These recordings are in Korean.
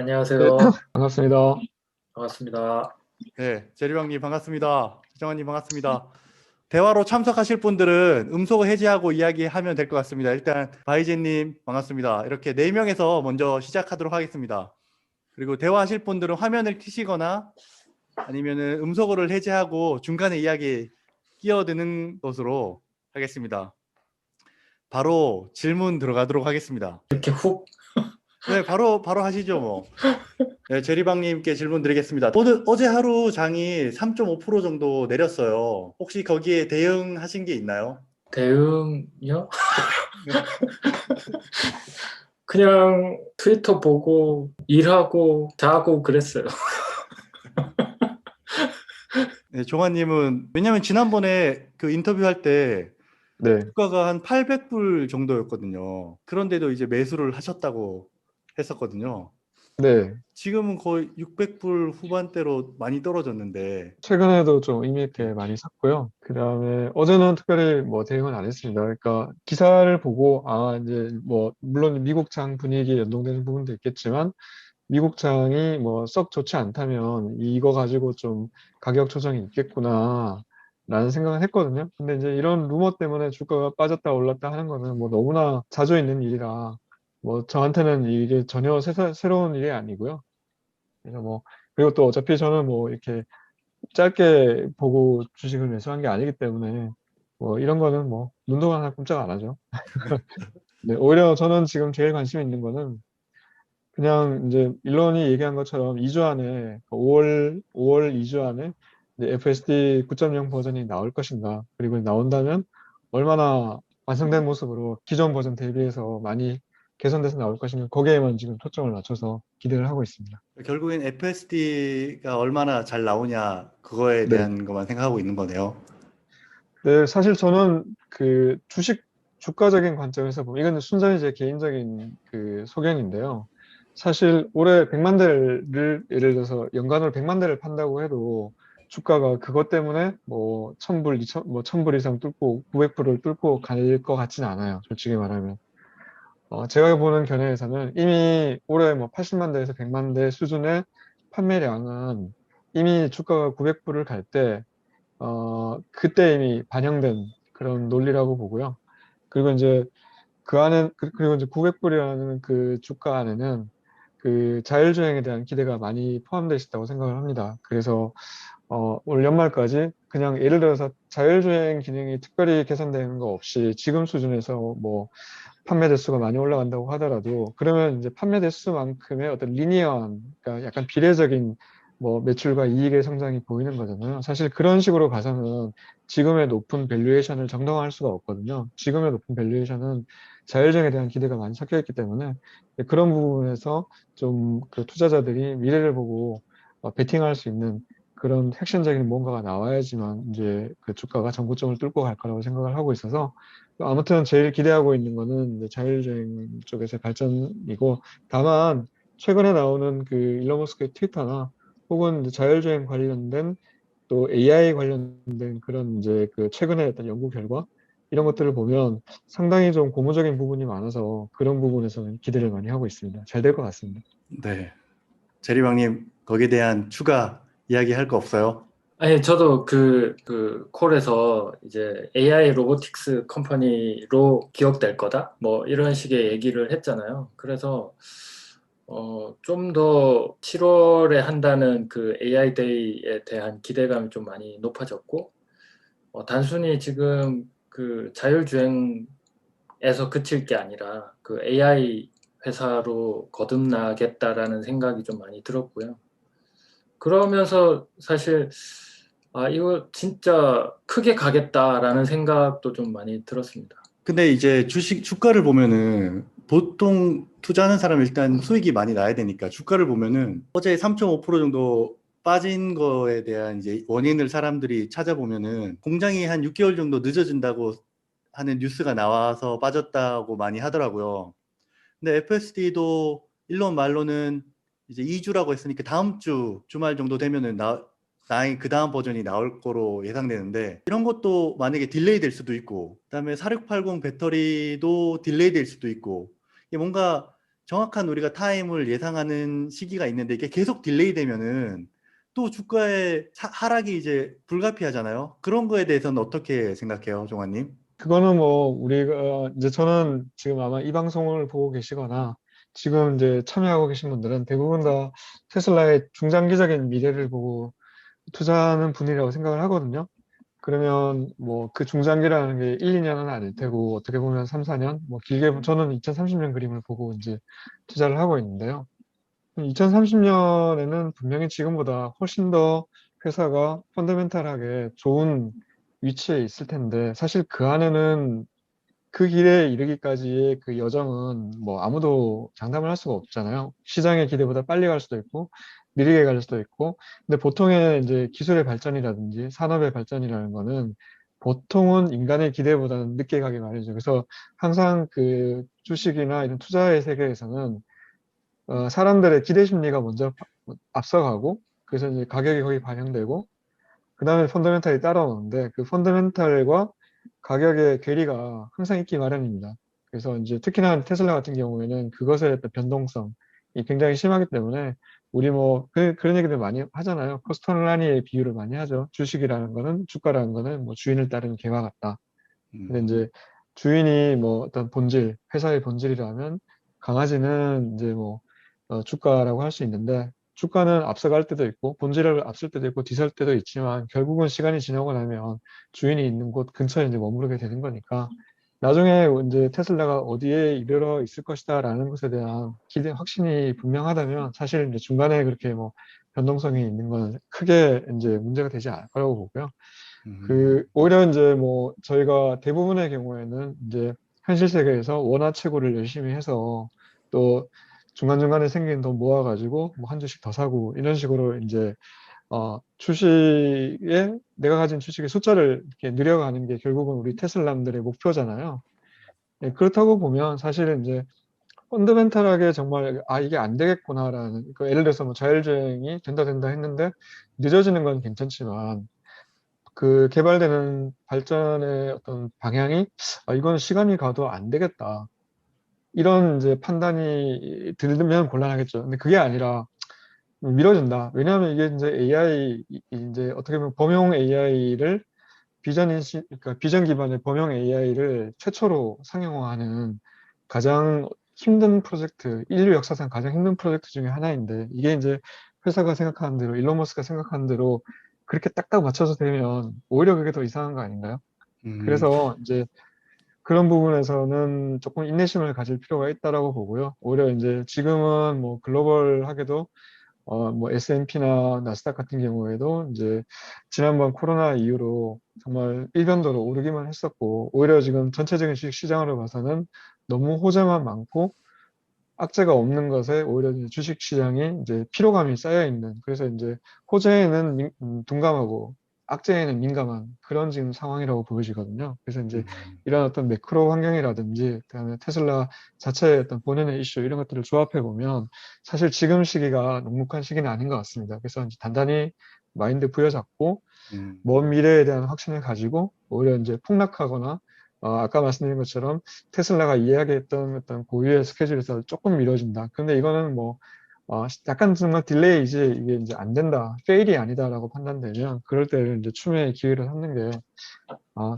네, 안녕하세요. 반갑습니다. 반갑습니다. 네, 제리방님 반갑습니다. 정환님 반갑습니다. 대화로 참석하실 분들은 음소 해제하고 이야기하면 될 것 같습니다. 일단 바이제님 반갑습니다. 이렇게 4명에서 먼저 시작하도록 하겠습니다. 그리고 대화하실 분들은 화면을 켜시거나 아니면 음소거를 해제하고 중간에 이야기 끼어드는 것으로 하겠습니다. 바로 질문 들어가도록 하겠습니다. 이렇게 훅 네, 바로 하시죠 뭐. 네, 제리방님께 질문 드리겠습니다. 어제 하루 장이 3.5% 정도 내렸어요. 혹시 거기에 대응하신 게 있나요? 대응요? 네. 그냥 트위터 보고 일하고 자고 그랬어요. 네, 종환님은 왜냐면 지난번에 그 인터뷰할 때 네, 주가가 한 800불 정도였거든요. 그런데도 이제 매수를 하셨다고 했었거든요. 네. 지금은 거의 600불 후반대로 많이 떨어졌는데. 최근에도 좀 의미 있게 많이 샀고요. 그 다음에 어제는 특별히 뭐 대응은 안 했습니다. 그러니까 기사를 보고, 이제 뭐, 물론 미국 장 분위기에 연동되는 부분도 있겠지만, 미국 장이 뭐 썩 좋지 않다면 이거 가지고 좀 가격 조정이 있겠구나, 라는 생각을 했거든요. 근데 이제 이런 루머 때문에 주가가 빠졌다 올랐다 하는 거는 뭐 너무나 자주 있는 일이라, 뭐 저한테는 이게 전혀 새로운 일이 아니고요. 그래서 뭐, 그리고 또 어차피 저는 뭐 이렇게 짧게 보고 주식을 매수한 게 아니기 때문에 뭐 이런 거는 뭐 눈도 하나 꼼짝 안 하죠. 네, 오히려 저는 지금 제일 관심 있는 거는 그냥 이제 일론이 얘기한 것처럼 2주 안에 5월 2주 안에 이제 FSD 9.0 버전이 나올 것인가, 그리고 나온다면 얼마나 완성된 모습으로 기존 버전 대비해서 많이 개선돼서 나올 것인가, 거기에만 지금 초점을 맞춰서 기대를 하고 있습니다. 결국엔 FSD가 얼마나 잘 나오냐 그거에 네. 대한 것만 생각하고 있는 거네요. 네, 사실 저는 그 주식 주가적인 관점에서 보면 이건 순전히 제 개인적인 그 소견인데요. 사실 올해 100만 대를 예를 들어서 연간으로 100만 대를 판다고 해도 주가가 그것 때문에 뭐 1000불, 2000, 뭐 1000불 이상 뚫고 900불을 뚫고 갈 것 같지는 않아요. 솔직히 말하면. 제가 보는 견해에서는 이미 올해 뭐 80만 대에서 100만 대 수준의 판매량은 이미 주가가 900불을 갈 때 그때 이미 반영된 그런 논리라고 보고요. 그리고 이제 그리고 이제 900불이라는 그 주가 안에는 그 자율주행에 대한 기대가 많이 포함되어 있다고 생각을 합니다. 그래서, 올 연말까지 그냥 예를 들어서 자율주행 기능이 특별히 개선되는 거 없이 지금 수준에서 뭐 판매 대수가 많이 올라간다고 하더라도, 그러면 이제 판매 대수만큼의 어떤 리니어한, 그러니까 약간 비례적인 뭐 매출과 이익의 성장이 보이는 거잖아요. 사실 그런 식으로 가서는 지금의 높은 밸류에이션을 정당화할 수가 없거든요. 지금의 높은 밸류에이션은 자율주행에 대한 기대가 많이 섞여 있기 때문에 그런 부분에서 좀 그 투자자들이 미래를 보고 베팅할 수 있는 그런 핵심적인 뭔가가 나와야지만 이제 그 주가가 정고점을 뚫고 갈 거라고 생각을 하고 있어서, 아무튼 제일 기대하고 있는 거는 이제 자율주행 쪽에서의 발전이고, 다만 최근에 나오는 그 일론 머스크의 트위터나 혹은 이제 자율주행 관련된 또 AI 관련된 그런 이제 그 최근에 어떤 연구 결과 이런 것들을 보면 상당히 좀 고무적인 부분이 많아서 그런 부분에서는 기대를 많이 하고 있습니다. 잘 될 것 같습니다. 네. 제리방님, 거기에 대한 추가 이야기할 거 없어요? 아니, 저도 그 콜에서 이제 AI 로보틱스 컴퍼니로 기억될 거다? 뭐 이런 식의 얘기를 했잖아요. 그래서 좀 더 7월에 한다는 그 AI 데이에 대한 기대감이 좀 많이 높아졌고, 단순히 지금 그 자율주행에서 그칠 게 아니라 그 AI 회사로 거듭나겠다라는 생각이 좀 많이 들었고요. 그러면서 사실 이거 진짜 크게 가겠다라는 생각도 좀 많이 들었습니다. 근데 이제 주가를 보면은 보통 투자하는 사람은 일단 수익이 많이 나야 되니까 주가를 보면은 어제 3.5% 정도 빠진 거에 대한 이제 원인을 사람들이 찾아보면은 공장이 한 6개월 정도 늦어진다고 하는 뉴스가 나와서 빠졌다고 많이 하더라고요. 근데 FSD도 일론 말로는 이제 2주라고 했으니까 다음 주 주말 정도 되면은 나의 그 다음 버전이 나올 거로 예상되는데, 이런 것도 만약에 딜레이 될 수도 있고, 그다음에 4680 배터리도 딜레이 될 수도 있고, 이게 뭔가 정확한 우리가 타임을 예상하는 시기가 있는데 이게 계속 딜레이 되면은 또 주가의 하락이 이제 불가피하잖아요. 그런 거에 대해서는 어떻게 생각해요, 종환님? 그거는 뭐 우리가 이제 저는 지금 아마 이 방송을 보고 계시거나 지금 이제 참여하고 계신 분들은 대부분 다 테슬라의 중장기적인 미래를 보고 투자하는 분이라고 생각을 하거든요. 그러면 뭐 그 중장기라는 게 1, 2년은 아닐 테고 어떻게 보면 3, 4년, 뭐 길게 보면 저는 2030년 그림을 보고 이제 투자를 하고 있는데요. 2030년에는 분명히 지금보다 훨씬 더 회사가 펀더멘탈하게 좋은 위치에 있을 텐데 사실 그 안에는 그 길에 이르기까지의 그 여정은 뭐 아무도 장담을 할 수가 없잖아요. 시장의 기대보다 빨리 갈 수도 있고, 느리게 갈 수도 있고. 근데 보통의 이제 기술의 발전이라든지 산업의 발전이라는 거는 보통은 인간의 기대보다는 늦게 가기 마련이죠. 그래서 항상 그 주식이나 이런 투자의 세계에서는 사람들의 기대 심리가 먼저 앞서가고, 그래서 이제 가격이 거기 반영되고, 그 다음에 펀더멘탈이 따라오는데 그 펀더멘탈과 가격의 괴리가 항상 있기 마련입니다. 그래서 이제 특히나 테슬라 같은 경우에는 그것의 어떤 변동성이 굉장히 심하기 때문에 우리 뭐 그런 얘기들 많이 하잖아요. 코스트널라니의 비유를 많이 하죠. 주식이라는 거는 주가라는 거는 뭐 주인을 따르는 개와 같다. 근데 이제 주인이 뭐 어떤 본질, 회사의 본질이라면 강아지는 이제 뭐 주가라고 할 수 있는데 주가는 앞서갈 때도 있고 본질을 앞설 때도 있고 뒤설 때도 있지만 결국은 시간이 지나고 나면 주인이 있는 곳 근처에 이제 머무르게 되는 거니까 나중에 이제 테슬라가 어디에 이르러 있을 것이다라는 것에 대한 기대, 확신이 분명하다면 사실 이제 중간에 그렇게 뭐 변동성이 있는 건 크게 이제 문제가 되지 않을 거라고 보고요. 오히려 이제 뭐 저희가 대부분의 경우에는 이제 현실 세계에서 원화채굴을 열심히 해서 또 중간중간에 생긴 돈 모아가지고 뭐 한 주씩 더 사고 이런 식으로 이제 주식에 내가 가진 주식의 숫자를 이렇게 늘려가는 게 결국은 우리 테슬라들의 목표잖아요. 예, 그렇다고 보면 사실은 이제 펀더멘탈하게 정말 이게 안 되겠구나라는 그 예를 들어서 뭐 자율주행이 된다 했는데 늦어지는 건 괜찮지만 그 개발되는 발전의 어떤 방향이 이건 시간이 가도 안 되겠다. 이런 이제 판단이 들면 곤란하겠죠. 근데 그게 아니라 미뤄진다. 왜냐하면 이게 이제 AI 이제 어떻게 보면 범용 AI를 그러니까 비전 기반의 범용 AI를 최초로 상용화하는 가장 힘든 프로젝트, 인류 역사상 가장 힘든 프로젝트 중에 하나인데 이게 이제 회사가 생각하는 대로, 일론 머스크가 생각하는 대로 그렇게 딱딱 맞춰서 되면 오히려 그게 더 이상한 거 아닌가요? 음, 그래서 이제 그런 부분에서는 조금 인내심을 가질 필요가 있다라고 보고요. 오히려 이제 지금은 뭐 글로벌하게도 뭐 S&P나 나스닥 같은 경우에도 이제 지난번 코로나 이후로 정말 일변도로 오르기만 했었고 오히려 지금 전체적인 주식 시장으로 봐서는 너무 호재만 많고 악재가 없는 것에 오히려 이제 주식 시장이 이제 피로감이 쌓여 있는 그래서 이제 호재에는 둔감하고 악재에는 민감한 그런 지금 상황이라고 보여지거든요. 그래서 이제 음, 이런 어떤 매크로 환경이라든지 그다음에 테슬라 자체의 어떤 본연의 이슈 이런 것들을 조합해 보면 사실 지금 시기가 녹록한 시기는 아닌 것 같습니다. 그래서 이제 단단히 마인드 부여잡고 음, 먼 미래에 대한 확신을 가지고 오히려 이제 폭락하거나 아까 말씀드린 것처럼 테슬라가 이야기했던 어떤 고유의 스케줄에서 조금 미뤄진다. 근데 이거는 뭐 약간 정말 딜레이지 이게 이제 안 된다, 페일이 아니다라고 판단되면 그럴 때는 이제 추매의 기회를 삼는 게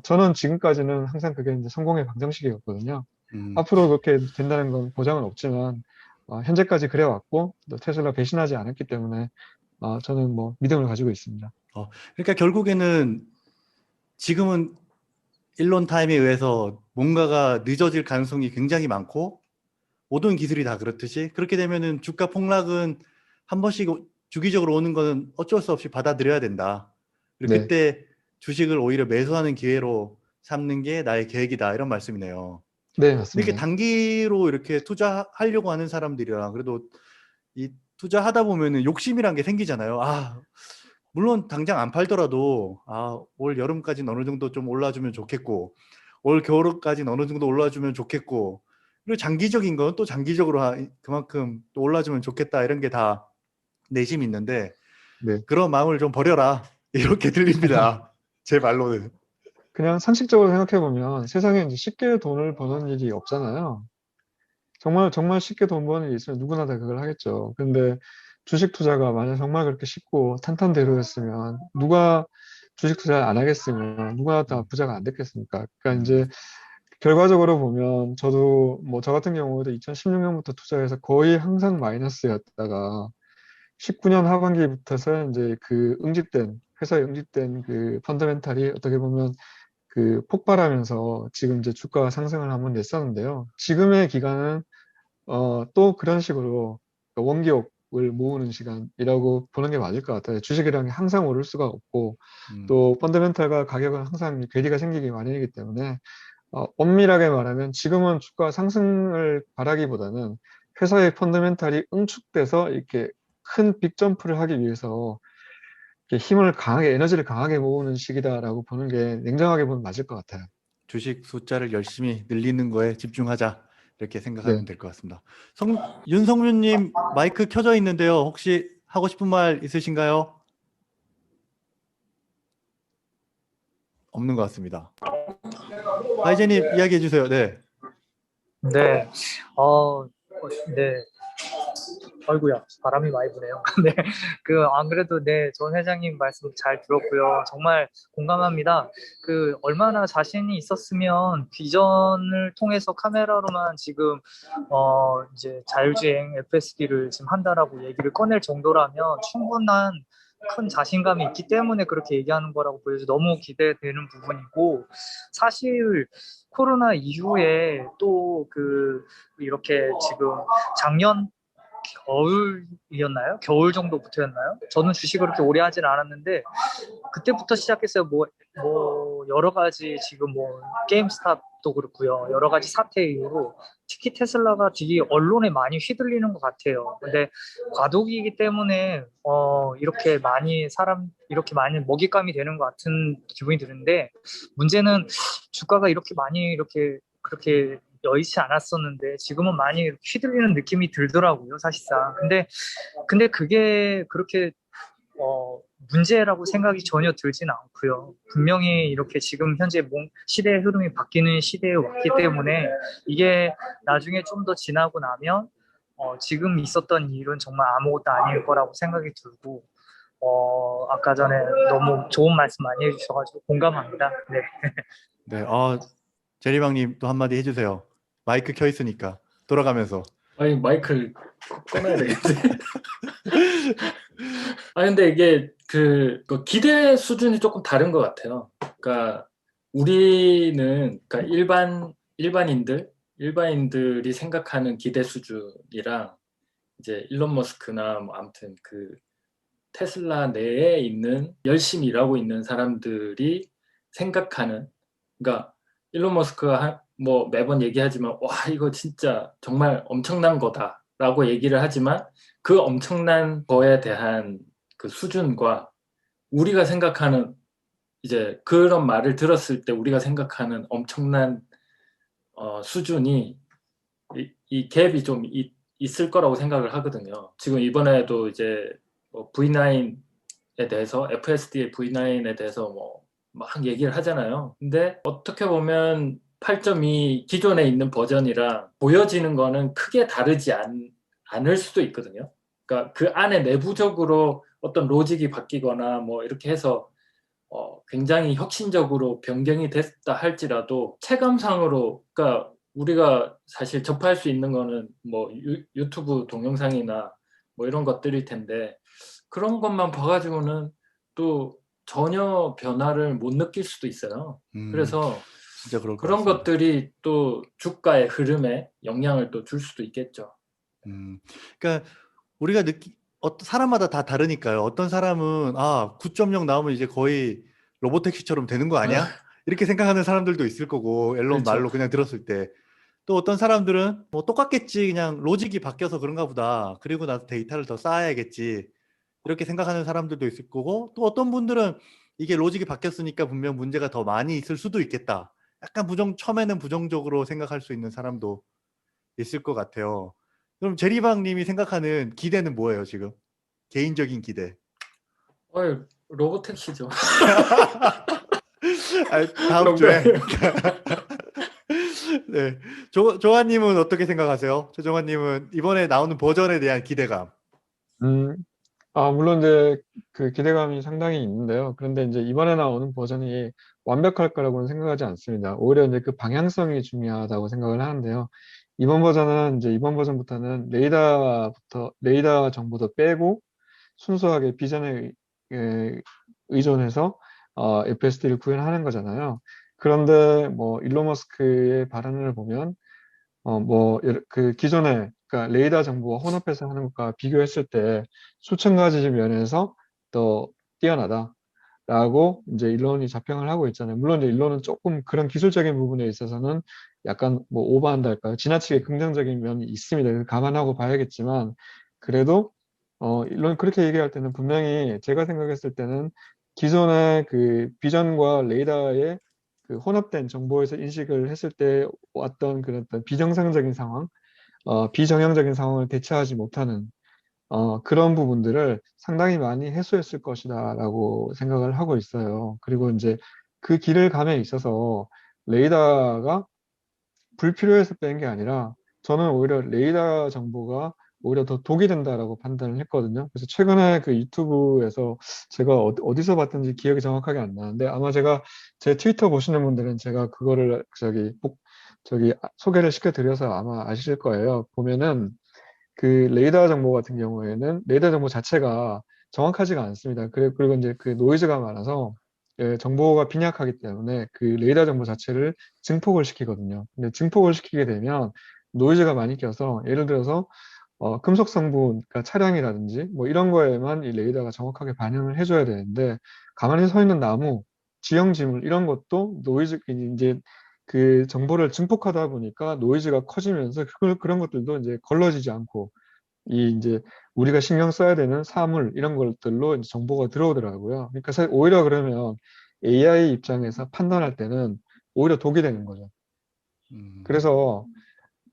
저는 지금까지는 항상 그게 이제 성공의 방정식이었거든요. 음. 앞으로 그렇게 된다는 건 보장은 없지만 현재까지 그래왔고 또 테슬라 배신하지 않았기 때문에 저는 뭐 믿음을 가지고 있습니다. 그러니까 결국에는 지금은 일론 타임에 의해서 뭔가가 늦어질 가능성이 굉장히 많고 모든 기술이 다 그렇듯이 그렇게 되면은 주가 폭락은 한 번씩 주기적으로 오는 거는 어쩔 수 없이 받아들여야 된다. 그리고 네, 그때 주식을 오히려 매수하는 기회로 삼는 게 나의 계획이다. 이런 말씀이네요. 네, 근데 이게 맞습니다. 단기로 이렇게 투자하려고 하는 사람들이랑 그래도 이 투자하다 보면은 욕심이란 게 생기잖아요. 물론 당장 안 팔더라도 올 여름까지는 어느 정도 좀 올라주면 좋겠고 올 겨울까지는 어느 정도 올라주면 좋겠고 그리고 장기적인 건 또 장기적으로 그만큼 또 올라주면 좋겠다 이런 게 다 내심이 있는데 네. 그런 마음을 좀 버려라 이렇게 들립니다. 제 말로는. 그냥 상식적으로 생각해 보면 세상에 이제 쉽게 돈을 버는 일이 없잖아요. 정말 쉽게 돈 버는 게 있으면 누구나 다 그걸 하겠죠. 근데 주식 투자가 만약 정말 그렇게 쉽고 탄탄대로였으면 누가 주식 투자를 안 하겠으면 누가 다 부자가 안 됐겠습니까? 그러니까 이제 결과적으로 보면 저도 뭐 저 같은 경우도 2016년부터 투자해서 거의 항상 마이너스였다가 19년 하반기부터서 이제 그 회사에 응집된 그 펀더멘탈이 어떻게 보면 그 폭발하면서 지금 이제 주가가 상승을 한번 냈었는데요. 지금의 기간은 또 그런 식으로 원기옥을 모으는 시간이라고 보는 게 맞을 것 같아요. 주식이라는 게 항상 오를 수가 없고 또 펀더멘탈과 가격은 항상 괴리가 생기기 마련이기 때문에 엄밀하게 말하면 지금은 주가 상승을 바라기보다는 회사의 펀더멘탈이 응축돼서 이렇게 큰 빅점프를 하기 위해서 이렇게 에너지를 강하게 모으는 시기다라고 보는 게 냉정하게 보면 맞을 것 같아요. 주식 숫자를 열심히 늘리는 거에 집중하자. 이렇게 생각하면 네. 될 것 같습니다. 윤성윤님 마이크 켜져 있는데요. 혹시 하고 싶은 말 있으신가요? 없는 것 같습니다. 아이제님 이야기해 주세요. 네. 네, 네. 아이고야, 바람이 많이 부네요. 네, 안 그래도 네, 전 회장님 말씀 잘 들었고요. 정말 공감합니다. 얼마나 자신이 있었으면 비전을 통해서 카메라로만 지금, 이제 자율주행 FSD를 지금 한다라고 얘기를 꺼낼 정도라면 충분한 큰 자신감이 있기 때문에 그렇게 얘기하는 거라고 보여서 너무 기대되는 부분이고, 사실 코로나 이후에 또 이렇게 지금 작년 겨울이었나요? 겨울 정도부터였나요? 저는 주식을 그렇게 오래 하진 않았는데 그때부터 시작했어요. 여러 가지 지금 게임스탑도 그렇고요. 여러 가지 사태 이후로 특히 테슬라가 되게 언론에 많이 휘둘리는 것 같아요. 근데 과도기이기 때문에 이렇게 많이 먹잇감이 되는 것 같은 기분이 드는데 문제는 주가가 이렇게 많이 그렇게 여의치 않았었는데 지금은 많이 휘둘리는 느낌이 들더라고요, 사실상. 근데 그게 그렇게 문제라고 생각이 전혀 들진 않고요. 분명히 이렇게 지금 현재 시대의 흐름이 바뀌는 시대에 왔기 때문에 이게 나중에 좀 더 지나고 나면 지금 있었던 일은 정말 아무것도 아닐 거라고 생각이 들고 아까 전에 너무 좋은 말씀 많이 해주셔가지고 공감합니다. 네. 네. 제리방님 또 한마디 해주세요. 마이크 켜 있으니까 돌아가면서. 아니 마이크를 꺼내야 되겠지. 근데 이게 그 기대 수준이 조금 다른 것 같아요. 그러니까 우리는 그러니까 일반인들이 생각하는 기대 수준이랑 이제 일론 머스크나 뭐 아무튼 테슬라 내에 있는 열심히 일하고 있는 사람들이 생각하는, 그러니까 일론 머스크가 뭐 매번 얘기하지만 와 이거 진짜 정말 엄청난 거다라고 얘기를 하지만 그 엄청난 거에 대한 그 수준과 우리가 생각하는 이제 그런 말을 들었을 때 우리가 생각하는 엄청난 수준이 이 갭이 좀 있을 거라고 생각을 하거든요. 지금 이번에도 이제 V9에 대해서 FSD의 V9에 대해서 막 얘기를 하잖아요. 근데 어떻게 보면 8.2 기존에 있는 버전이랑 보여지는 거는 크게 다르지 않을 수도 있거든요. 그러니까 그 안에 내부적으로 어떤 로직이 바뀌거나 뭐 이렇게 해서 굉장히 혁신적으로 변경이 됐다 할지라도 체감상으로, 그러니까 우리가 사실 접할 수 있는 거는 뭐 유튜브 동영상이나 뭐 이런 것들일 텐데 그런 것만 봐가지고는 또 전혀 변화를 못 느낄 수도 있어요. 그래서 진짜 그럴 것 그런 같습니다. 것들이 또 주가의 흐름에 영향을 또 줄 수도 있겠죠. 그러니까 우리가 사람마다 다 다르니까요. 어떤 사람은 9.0 나오면 이제 거의 로보택시처럼 되는 거 아니야? 이렇게 생각하는 사람들도 있을 거고, 앨런 그렇죠. 말로 그냥 들었을 때. 또 어떤 사람들은 뭐 똑같겠지, 그냥 로직이 바뀌어서 그런가 보다, 그리고 나서 데이터를 더 쌓아야겠지, 이렇게 생각하는 사람들도 있을 거고, 또 어떤 분들은 이게 로직이 바뀌었으니까 분명 문제가 더 많이 있을 수도 있겠다, 약간 처음에는 부정적으로 생각할 수 있는 사람도 있을 것 같아요. 그럼 제리방님이 생각하는 기대는 뭐예요, 지금? 개인적인 기대. 로보택시죠. 다음 주에. 네. 조아님은 어떻게 생각하세요? 조정아님은 이번에 나오는 버전에 대한 기대감. 음, 물론 이제 그 기대감이 상당히 있는데요. 그런데 이제 이번에 나오는 버전이 완벽할 거라고는 생각하지 않습니다. 오히려 이제 그 방향성이 중요하다고 생각을 하는데요. 이번 버전부터는 레이더 정보도 빼고 순수하게 비전에 의존해서 FSD를 구현하는 거잖아요. 그런데 뭐 일론 머스크의 발언을 보면 그 기존에, 그러니까 레이더 정보와 혼합해서 하는 것과 비교했을 때 수천 가지 면에서 더 뛰어나다라고 이제 일론이 자평을 하고 있잖아요. 물론 이제 일론은 조금 그런 기술적인 부분에 있어서는 약간 뭐 오버한다 할까요? 지나치게 긍정적인 면이 있습니다. 그래서 감안하고 봐야겠지만, 그래도, 일론 그렇게 얘기할 때는 분명히 제가 생각했을 때는 기존의 그 비전과 레이더의 그 혼합된 정보에서 인식을 했을 때 왔던 그런 어떤 비정상적인 상황, 비정형적인 상황을 대처하지 못하는 그런 부분들을 상당히 많이 해소했을 것이다라고 생각을 하고 있어요. 그리고 이제 그 길을 감에 있어서 레이더가 불필요해서 뺀 게 아니라 저는 오히려 레이더 정보가 오히려 더 독이 된다라고 판단을 했거든요. 그래서 최근에 그 유튜브에서 제가 어디서 봤던지 기억이 정확하게 안 나는데 아마 제가 제 트위터 보시는 분들은 제가 그거를 소개를 시켜드려서 아마 아실 거예요. 보면은 그 레이더 정보 같은 경우에는 레이더 정보 자체가 정확하지가 않습니다. 그리고 이제 그 노이즈가 많아서 정보가 빈약하기 때문에 그 레이더 정보 자체를 증폭을 시키거든요. 근데 증폭을 시키게 되면 노이즈가 많이 껴서 예를 들어서 금속 성분, 그러니까 차량이라든지 뭐 이런 거에만 이 레이더가 정확하게 반응을 해줘야 되는데 가만히 서 있는 나무, 지형 지물 이런 것도 노이즈 이제 그 정보를 증폭하다 보니까 노이즈가 커지면서 그런 것들도 이제 걸러지지 않고 이 이제 우리가 신경 써야 되는 사물 이런 것들로 이제 정보가 들어오더라고요. 그러니까 오히려 그러면 AI 입장에서 판단할 때는 오히려 독이 되는 거죠. 음, 그래서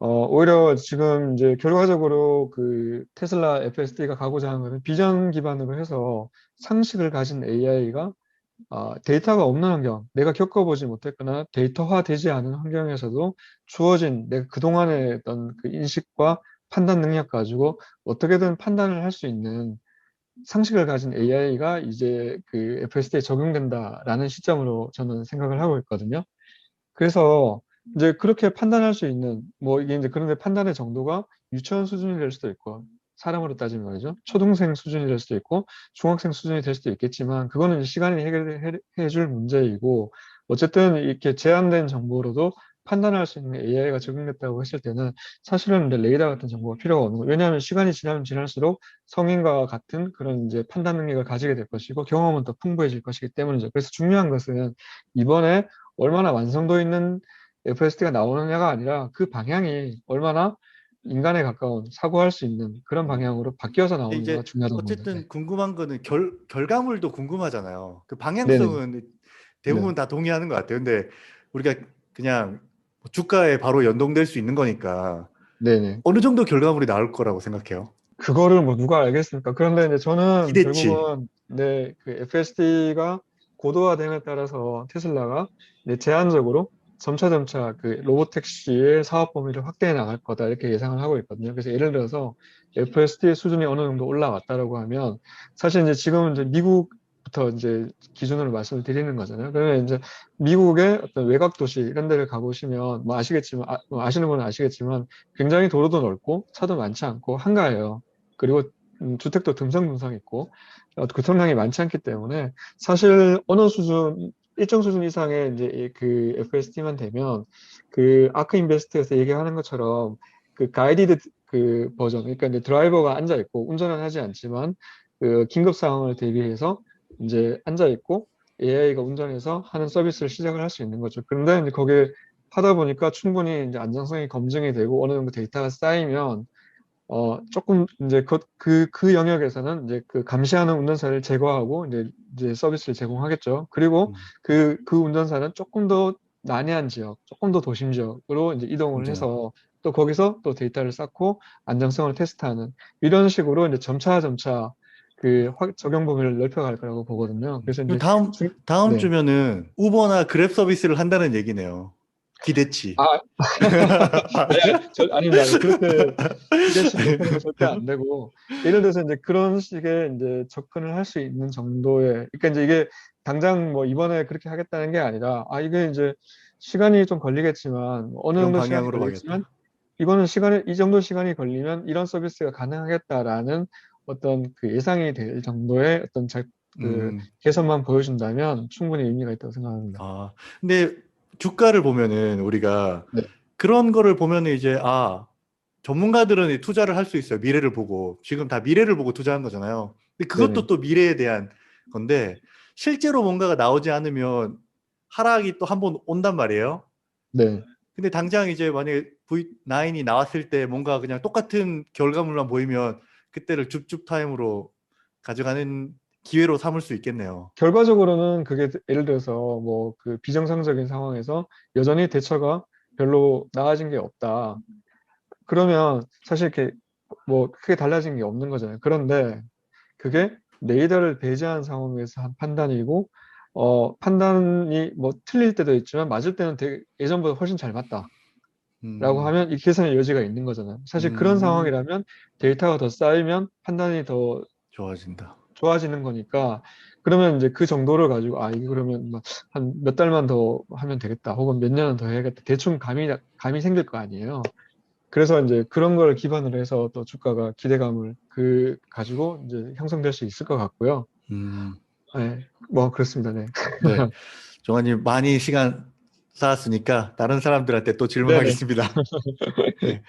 오히려 지금 이제 결과적으로 그 테슬라 FSD가 가고자 하는 것은 비전 기반으로 해서 상식을 가진 AI가 데이터가 없는 환경, 내가 겪어보지 못했거나 데이터화 되지 않은 환경에서도 주어진 내가 그동안의 어떤 그 인식과 판단 능력 가지고 어떻게든 판단을 할 수 있는 상식을 가진 AI가 이제 그 FSD에 적용된다라는 시점으로 저는 생각을 하고 있거든요. 그래서 이제 그렇게 판단할 수 있는 뭐 이게 이제 그런데 판단의 정도가 유치원 수준이 될 수도 있고 사람으로 따지면 말이죠. 초등생 수준이 될 수도 있고 중학생 수준이 될 수도 있겠지만 그거는 이제 시간이 해결해 줄 문제이고 어쨌든 이렇게 제한된 정보로도 판단할 수 있는 AI가 적용됐다고 했을 때는 사실은 이제 레이더 같은 정보가 필요가 없는 거예요. 왜냐하면 시간이 지나면 지날수록 성인과 같은 그런 이제 판단 능력을 가지게 될 것이고 경험은 더 풍부해질 것이기 때문이죠. 그래서 중요한 것은 이번에 얼마나 완성도 있는 FSD가 나오느냐가 아니라 그 방향이 얼마나 인간에 가까운 사고할 수 있는 그런 방향으로 바뀌어서 근데 나오느냐가 이제 중요하다고 봅니다. 네. 어쨌든 궁금한 거는 결과물도 궁금하잖아요. 그 네네. 방향성은 네. 대부분 다 동의하는 것 같아요. 근데 우리가 그냥 주가에 바로 연동될 수 있는 거니까 네네. 어느 정도 결과물이 나올 거라고 생각해요. 그거를 뭐 누가 알겠습니까? 그런데 이제 저는 기대치. 결국은 그 FSD가 고도화됨에 따라서 테슬라가 제한적으로 점차 그 로보택시의 사업 범위를 확대해 나갈 거다 이렇게 예상을 하고 있거든요. 그래서 예를 들어서 FSD 수준이 어느 정도 올라왔다라고 하면 사실 이제 지금은 이제 미국부터 이제 기준으로 말씀을 드리는 거잖아요. 그러면 이제 미국의 어떤 외곽 도시 이런 데를 가보시면 뭐 아시겠지만 뭐 아시는 분은 아시겠지만 굉장히 도로도 넓고 차도 많지 않고 한가해요. 그리고 주택도 듬성듬성 있고 교통량이 많지 않기 때문에 사실 일정 수준 이상의 이제 그 FSD만 되면 그 아크 인베스트에서 얘기하는 것처럼 그 가이디드 그 버전, 그러니까 이제 드라이버가 앉아 있고 운전은 하지 않지만 그 긴급 상황을 대비해서 이제 앉아 있고 AI가 운전해서 하는 서비스를 시작을 할 수 있는 거죠. 그런데 이제 거기에 하다 보니까 충분히 이제 안정성이 검증이 되고 어느 정도 데이터가 쌓이면 조금 이제 그 영역에서는 이제 그 감시하는 운전사를 제거하고 이제 서비스를 제공하겠죠. 그리고 음, 그 운전사는 조금 더 난해한 지역, 조금 더 도심 지역으로 이제 이동을 맞아요. 해서 또 거기서 또 데이터를 쌓고 안정성을 테스트하는 이런 식으로 이제 점차 그 적용 범위를 넓혀갈 거라고 보거든요. 그래서 그럼 이제 다음 네. 주면은 우버나 그랩 서비스를 한다는 얘기네요. 기대치. 아, 아닙니다. 그렇게 기대치 높은 건 절대 안 되고, 예를 들어서 이제 그런 식의 이제 접근을 할 수 있는 정도의, 그러니까 이제 이게 당장 뭐 이번에 그렇게 하겠다는 게 아니라, 이게 이제 시간이 좀 걸리겠지만, 어느 그런 정도 시간이 방향으로 걸리겠지만, 가겠다. 이거는 이 정도 시간이 걸리면 이런 서비스가 가능하겠다라는 어떤 그 예상이 될 정도의 어떤 그 음, 개선만 보여준다면 충분히 의미가 있다고 생각합니다. 아, 근데 주가를 보면은 우리가 네, 그런 거를 보면은 이제 전문가들은 이 투자를 할 수 있어요. 미래를 보고. 지금 다 미래를 보고 투자한 거잖아요. 근데 네네, 그것도 또 미래에 대한 건데 실제로 뭔가가 나오지 않으면 하락이 또 한 번 온단 말이에요. 네. 근데 당장 이제 만약에 V9이 나왔을 때 뭔가 그냥 똑같은 결과물만 보이면 그때를 줍줍 타임으로 가져가는 기회로 삼을 수 있겠네요. 결과적으로는 그게 예를 들어서 뭐 그 비정상적인 상황에서 여전히 대처가 별로 나아진 게 없다. 그러면 사실 이렇게 뭐 크게 달라진 게 없는 거잖아요. 그런데 그게 레이더를 배제한 상황에서 한 판단이고, 판단이 뭐 틀릴 때도 있지만 맞을 때는 되게 예전보다 훨씬 잘 맞다라고 음, 하면 이 개선의 여지가 있는 거잖아요. 사실 그런 음, 상황이라면 데이터가 더 쌓이면 판단이 더 좋아진다. 좋아지는 거니까, 그러면 이제 그 정도를 가지고 이게 그러면 한 몇 달만 더 하면 되겠다 혹은 몇 년은 더 해야겠다 대충 감이 생길 거 아니에요. 그래서 이제 그런 걸 기반으로 해서 또 주가가 기대감을 가지고 이제 형성될 수 있을 것 같고요. 음, 네, 뭐 그렇습니다. 네. 네. 종환님 많이 시간 쌓았으니까 다른 사람들한테 또 네네. 질문하겠습니다. 네.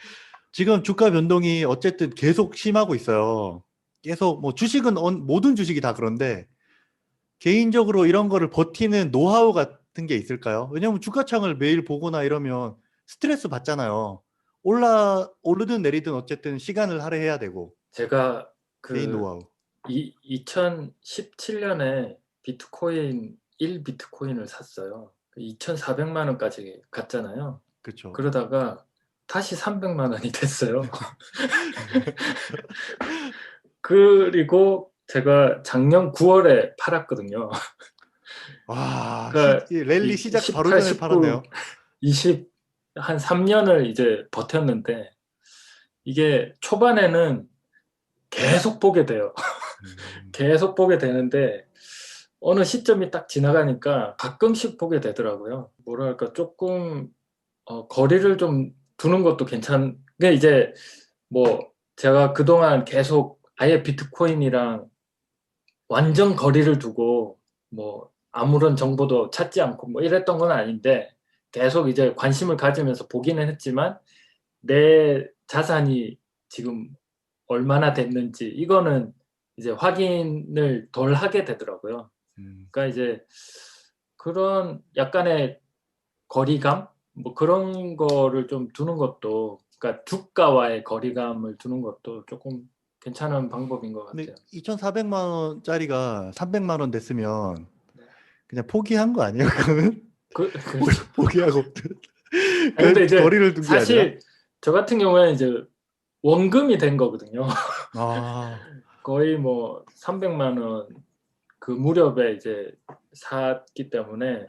지금 주가 변동이 어쨌든 계속 심하고 있어요. 계속 뭐 주식은 모든 주식이 다 그런데 개인적으로 이런 거를 버티는 노하우 같은 게 있을까요? 왜냐면 주가창을 매일 보거나 이러면 스트레스 받잖아요. 오르든 내리든 어쨌든 시간을 할애해야 되고 제가 개인 그 노하우. 2017년에 비트코인 1 비트코인을 샀어요. 2,400만 원까지 갔잖아요. 그렇죠. 그러다가 다시 300만 원이 됐어요. 그리고 제가 작년 9월에 팔았거든요. 와, 그러니까 이 랠리 이 시작 바로 18, 전에 19, 팔았네요. 20, 한 3년을 이제 버텼는데 이게 초반에는 계속 보게 돼요. 음, 계속 보게 되는데 어느 시점이 딱 지나가니까 가끔씩 보게 되더라고요. 뭐랄까 조금 거리를 좀 두는 것도 괜찮게 이제 뭐 제가 그동안 계속 아예 비트코인이랑 완전 거리를 두고 뭐 아무런 정보도 찾지 않고 뭐 이랬던 건 아닌데 계속 이제 관심을 가지면서 보기는 했지만 내 자산이 지금 얼마나 됐는지 이거는 이제 확인을 덜 하게 되더라고요. 음. 그러니까 이제 그런 약간의 거리감 뭐 그런 거를 좀 두는 것도 그러니까 주가와의 거리감을 두는 것도 조금 괜찮은 방법인 것 근데 같아요. 2,400만 원짜리가 300만 원 됐으면 그냥 포기한 거 아니에요? 그러면 그렇죠. 포기하고 근데 그 이제 거리를 둔 게 아니라 사실 저 같은 경우에는 이제 원금이 된 거거든요. 아, 거의 뭐 300만 원 그 무렵에 이제 샀기 때문에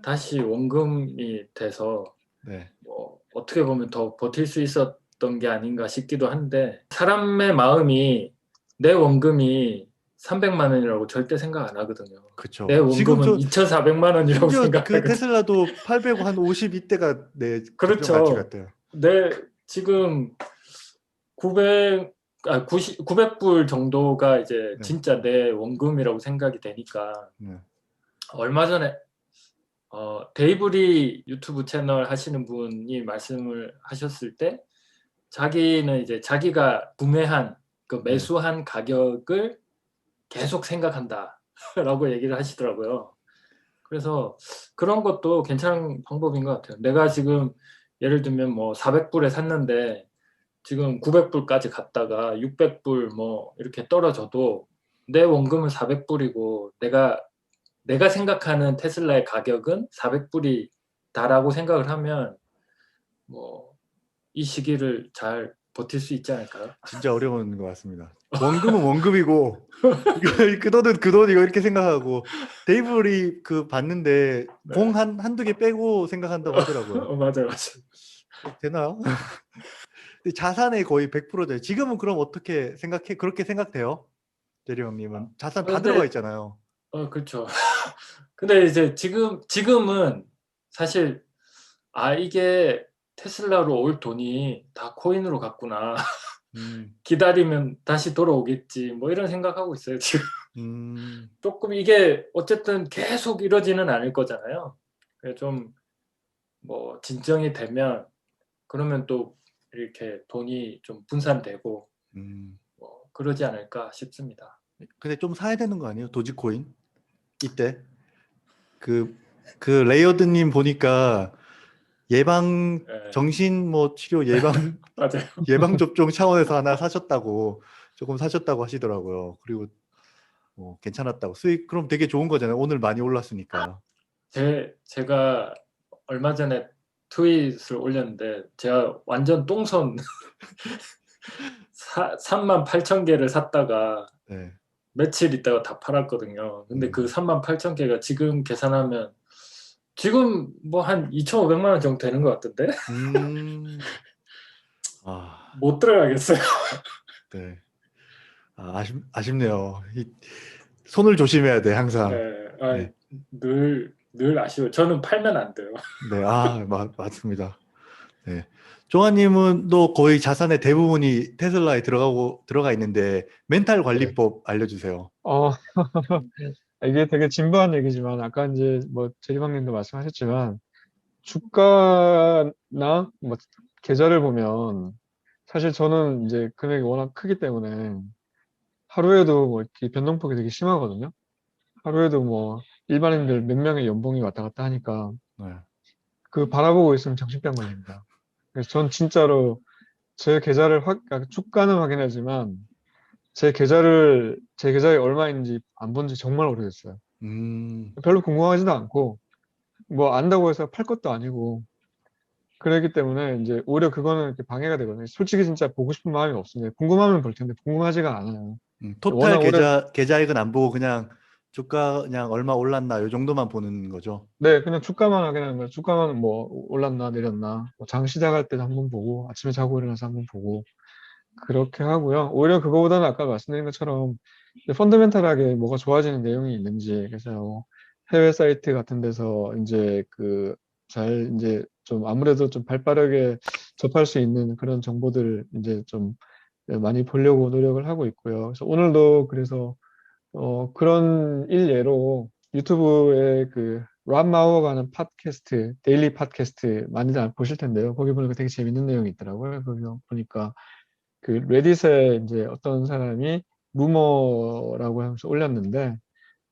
다시 원금이 돼서 네. 뭐 어떻게 보면 더 버틸 수 있었던 게 아닌가 싶기도 한데 사람의 마음이 내 원금이 300만 원이라고 절대 생각 안 하거든요. 내 그쵸. 지금 원금은 2,400만 원이라고 심지어 그 생각하거든요. 테슬라도 852대가 내 적정 가치 그렇죠. 같아요. 내 지금 900불 정도가 이제 네. 진짜 내 원금이라고 생각이 되니까 네. 얼마 전에 데이브리 유튜브 채널 하시는 분이 말씀을 하셨을 때 자기는 이제 자기가 구매한 그 네. 매수한 가격을 계속 생각한다라고 얘기를 하시더라고요. 그래서 그런 것도 괜찮은 방법인 것 같아요. 내가 지금 예를 들면 뭐 400불에 샀는데 지금 900불까지 갔다가 600불 뭐 이렇게 떨어져도 내 원금은 400불이고 내가 생각하는 테슬라의 가격은 400불이다라고 생각을 하면 뭐 이 시기를 잘 버틸 수 있지 않을까요? 진짜 어려운 것 같습니다. 원금은 원금이고 이거 그 돈 이거 이렇게 생각하고 데이블이 그 봤는데 네. 공 한두 개 빼고 생각한다고 하더라고요. 맞아요. 되나요? 근데 자산의 거의 100%죠. 지금은 그럼 어떻게 생각해? 그렇게 생각돼요? 대리 형님은 자산 다 들어가 근데 있잖아요. 그렇죠. 근데 이제 지금은 사실 이게 테슬라로 올 돈이 다 코인으로 갔구나. 음, 기다리면 다시 돌아오겠지. 뭐 이런 생각하고 있어요, 지금. 음, 조금 이게 어쨌든 계속 이러지는 않을 거잖아요. 좀 뭐 진정이 되면 그러면 또 이렇게 돈이 좀 분산되고 음. 뭐 그러지 않을까 싶습니다. 근데 좀 사야 되는 거 아니에요? 도지코인 이때 그 레이어드님 보니까 예방 예, 정신 뭐 치료 예방 맞아요. 예방 접종 차원에서 하나 사셨다고 조금 사셨다고 하시더라고요. 그리고 뭐 괜찮았다고 수익 그럼 되게 좋은 거잖아요. 오늘 많이 올랐으니까. 제가 얼마 전에 트윗을 올렸는데 제가 완전 똥손 38,000개를 샀다가 네. 며칠 있다가 다 팔았거든요. 근데 그 음. 38,000개가 지금 계산하면 지금 뭐 한 2,500만 원 정도 되는 것 같던데 음. 아, 못 들어가겠어요. 네. 아쉽네요. 손을 조심해야 돼, 항상. 네, 네. 늘 아쉬워요. 저는 팔면 안 돼요. 네. 맞습니다. 네. 종아님은 또 거의 자산의 대부분이 테슬라에 들어가 있는데 멘탈 네. 관리법 알려주세요. 어, 이게 되게 진부한 얘기지만 아까 이제 뭐 재리방님도 말씀하셨지만 주가나 뭐 계좌를 보면 사실 저는 이제 금액이 워낙 크기 때문에 하루에도 뭐 이렇게 변동폭이 되게 심하거든요. 하루에도 뭐 일반인들 몇 명의 연봉이 왔다 갔다 하니까 네. 그 바라보고 있으면 정신병 걸립니다. 그래서 전 진짜로 제 계좌를 주가는 확인하지만 제 계좌에 얼마 있는지 안 본지 정말 오래됐어요. 음, 별로 궁금하지도 않고 뭐 안다고 해서 팔 것도 아니고 그렇기 때문에 이제 오히려 그거는 이렇게 방해가 되거든요. 솔직히 진짜 보고 싶은 마음이 없습니다. 궁금하면 볼 텐데 궁금하지가 않아요. 토탈 워낙 오래 계좌액은 안 보고 그냥 주가 그냥 얼마 올랐나 요 정도만 보는 거죠. 네, 그냥 주가만 확인하는 거예요. 주가만 뭐 올랐나 내렸나 뭐장 시작할 때도 한번 보고 아침에 자고 일어나서 한번 보고 그렇게 하고요. 오히려 그거보다는 아까 말씀드린 것처럼 이제 펀더멘탈하게 뭐가 좋아지는 내용이 있는지 그래서 해외 사이트 같은 데서 이제 그 잘 이제 좀 아무래도 좀 발빠르게 접할 수 있는 그런 정보들을 이제 좀 많이 보려고 노력을 하고 있고요. 그래서 오늘도 그래서 그런 일례로 유튜브에 그 람마오가 하는 팟캐스트, 데일리 팟캐스트 많이들 보실 텐데요. 거기 보니까 되게 재밌는 내용이 있더라고요. 거기 보니까 그 레딧에 이제 어떤 사람이 루머라고 하면서 올렸는데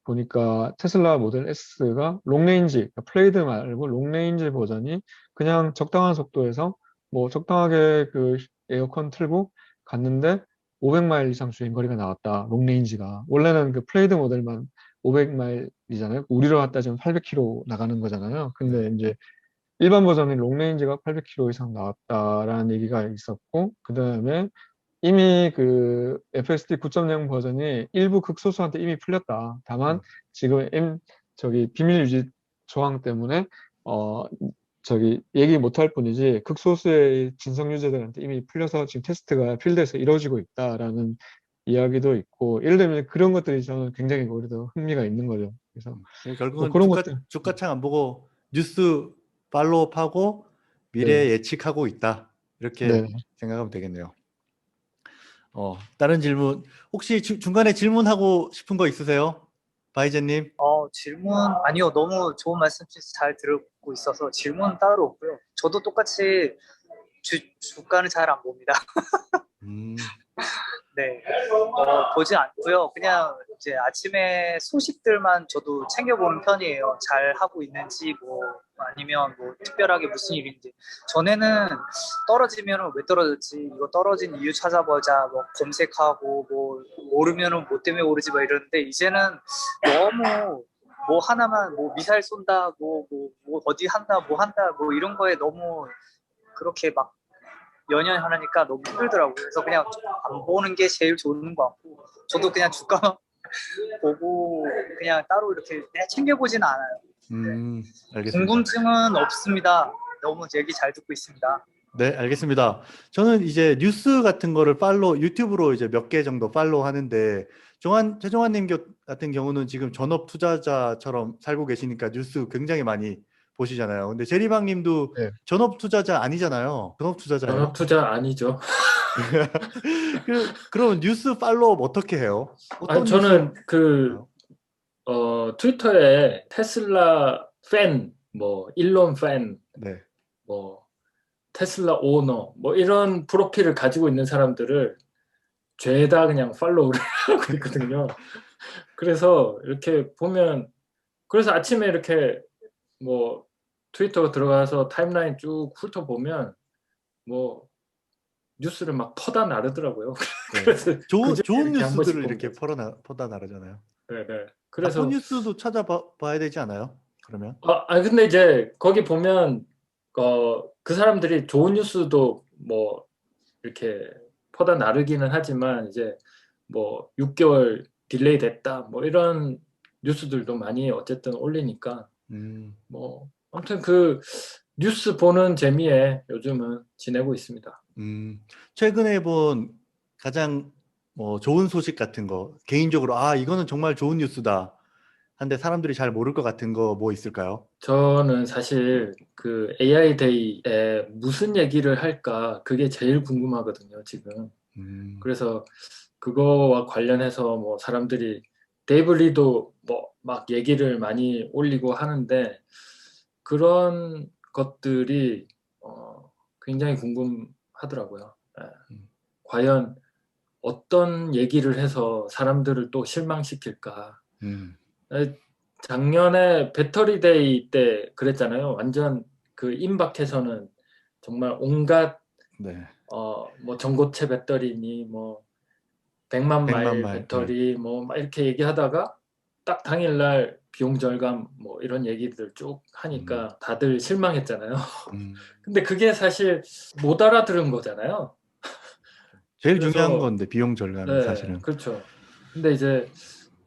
보니까 테슬라 모델 S가 롱레인지, 그러니까 플레이드 말고 롱레인지 버전이 그냥 적당한 속도에서 뭐 적당하게 그 에어컨 틀고 갔는데 500마일 이상 주행거리가 나왔다. 롱레인지가. 원래는 그 플레이드 모델만 500마일이잖아요. 우리로 갖다 지금 800km 나가는 거잖아요. 네. 근데 이제 일반 버전인 롱레인지가 800km 이상 나왔다라는 얘기가 있었고, 그 다음에 이미 그 FSD 9.0 버전이 일부 극소수한테 이미 풀렸다. 다만 지금 저기 비밀 유지 조항 때문에 어 저기 얘기 못할 뿐이지 극소수의 진성 유저들한테 이미 풀려서 지금 테스트가 필드에서 이루어지고 있다라는 이야기도 있고 예를 들면 그런 것들이 저는 굉장히 오히려 더 흥미가 있는 거죠. 그래서 뭐 결국은 그런 것들 주가창 안 보고 뉴스 팔로우하고 네, 미래 예측하고 있다. 이렇게 네. 생각하면 되겠네요. 다른 질문 혹시 중간에 질문하고 싶은 거 있으세요? 바이제님? 질문 아니요. 너무 좋은 말씀 주셔서 잘 듣고 있어서 질문 따로 없고요. 저도 똑같이 주가는 잘 안 봅니다. 음, 네, 보지 않고요. 그냥 이제 아침에 소식들만 저도 챙겨보는 편이에요. 잘 하고 있는지 뭐 아니면 뭐 특별하게 무슨 일인지. 전에는 떨어지면은 왜 떨어졌지? 이거 떨어진 이유 찾아보자. 뭐 검색하고 뭐 오르면은 뭐 때문에 오르지 막 이러는데 이제는 너무 뭐 하나만 뭐 미사일 쏜다, 뭐 어디 한다, 뭐 한다, 뭐 이런 거에 너무 그렇게 막 연연하니까 너무 힘들더라고요. 그래서 그냥 안 보는 게 제일 좋은 것 같고 저도 그냥 주가 보고 그냥 따로 이렇게 챙겨보지는 않아요. 알겠습니다. 궁금증은 없습니다. 너무 얘기 잘 듣고 있습니다. 네, 알겠습니다. 저는 이제 뉴스 같은 거를 유튜브로 이제 몇 개 정도 팔로우 하는데, 최종환님 같은 경우는 지금 전업 투자자처럼 살고 계시니까 뉴스 굉장히 많이 보시잖아요. 근데 제리방님도 네. 전업 투자자 아니잖아요. 전업 투자자예요. 전업 투자 아니죠. 그럼 뉴스 팔로우 어떻게 해요? 어떤 저는 뉴스? 트위터에 테슬라 팬, 뭐 일론 팬, 네. 뭐 테슬라 오너, 뭐 이런 프로필을 가지고 있는 사람들을 죄다 그냥 팔로우를 하고 있거든요. 그래서 이렇게 보면, 그래서 아침에 이렇게 뭐 트위터 들어가서 타임라인 쭉 훑어보면 뭐 뉴스를 막 퍼다 나르더라고요. 네. 그래서 좋은 이렇게 한 번씩 뉴스들을 보는 이렇게 거죠. 퍼다 나르잖아요. 네. 나쁜 그래서 뉴스도 찾아봐야 되지 않아요? 그러면? 근데 이제 거기 보면 그 사람들이 좋은 뉴스도 뭐 이렇게 퍼다 나르기는 하지만 이제 뭐 6개월 딜레이 됐다 뭐 이런 뉴스들도 많이 어쨌든 올리니까 뭐 아무튼 그 뉴스 보는 재미에 요즘은 지내고 있습니다. 최근에 본 가장 뭐 좋은 소식 같은 거, 개인적으로 이거는 정말 좋은 뉴스다 한데 사람들이 잘 모를 것 같은 거 뭐 있을까요? 저는 사실 그 AI 데이에 무슨 얘기를 할까 그게 제일 궁금하거든요, 지금. 그래서 그거와 관련해서 뭐 사람들이 데이브 리도 뭐 막 얘기를 많이 올리고 하는데 그런 것들이 굉장히 궁금하더라고요. 예. 과연 어떤 얘기를 해서 사람들을 또 실망시킬까? 작년에 배터리 데이 때 그랬잖아요. 완전 그 임박해서는 정말 온갖 네. 뭐 전고체 배터리니 뭐 100만 100만 마일 마일, 배터리 뭐 막 이렇게 얘기하다가 딱 당일날 비용 절감 뭐 이런 얘기들 쭉 하니까 다들 실망했잖아요. 근데 그게 사실 못 알아들은 거잖아요. 제일 그래서 중요한 건데 비용 절감이 네, 사실은. 그렇죠. 근데 이제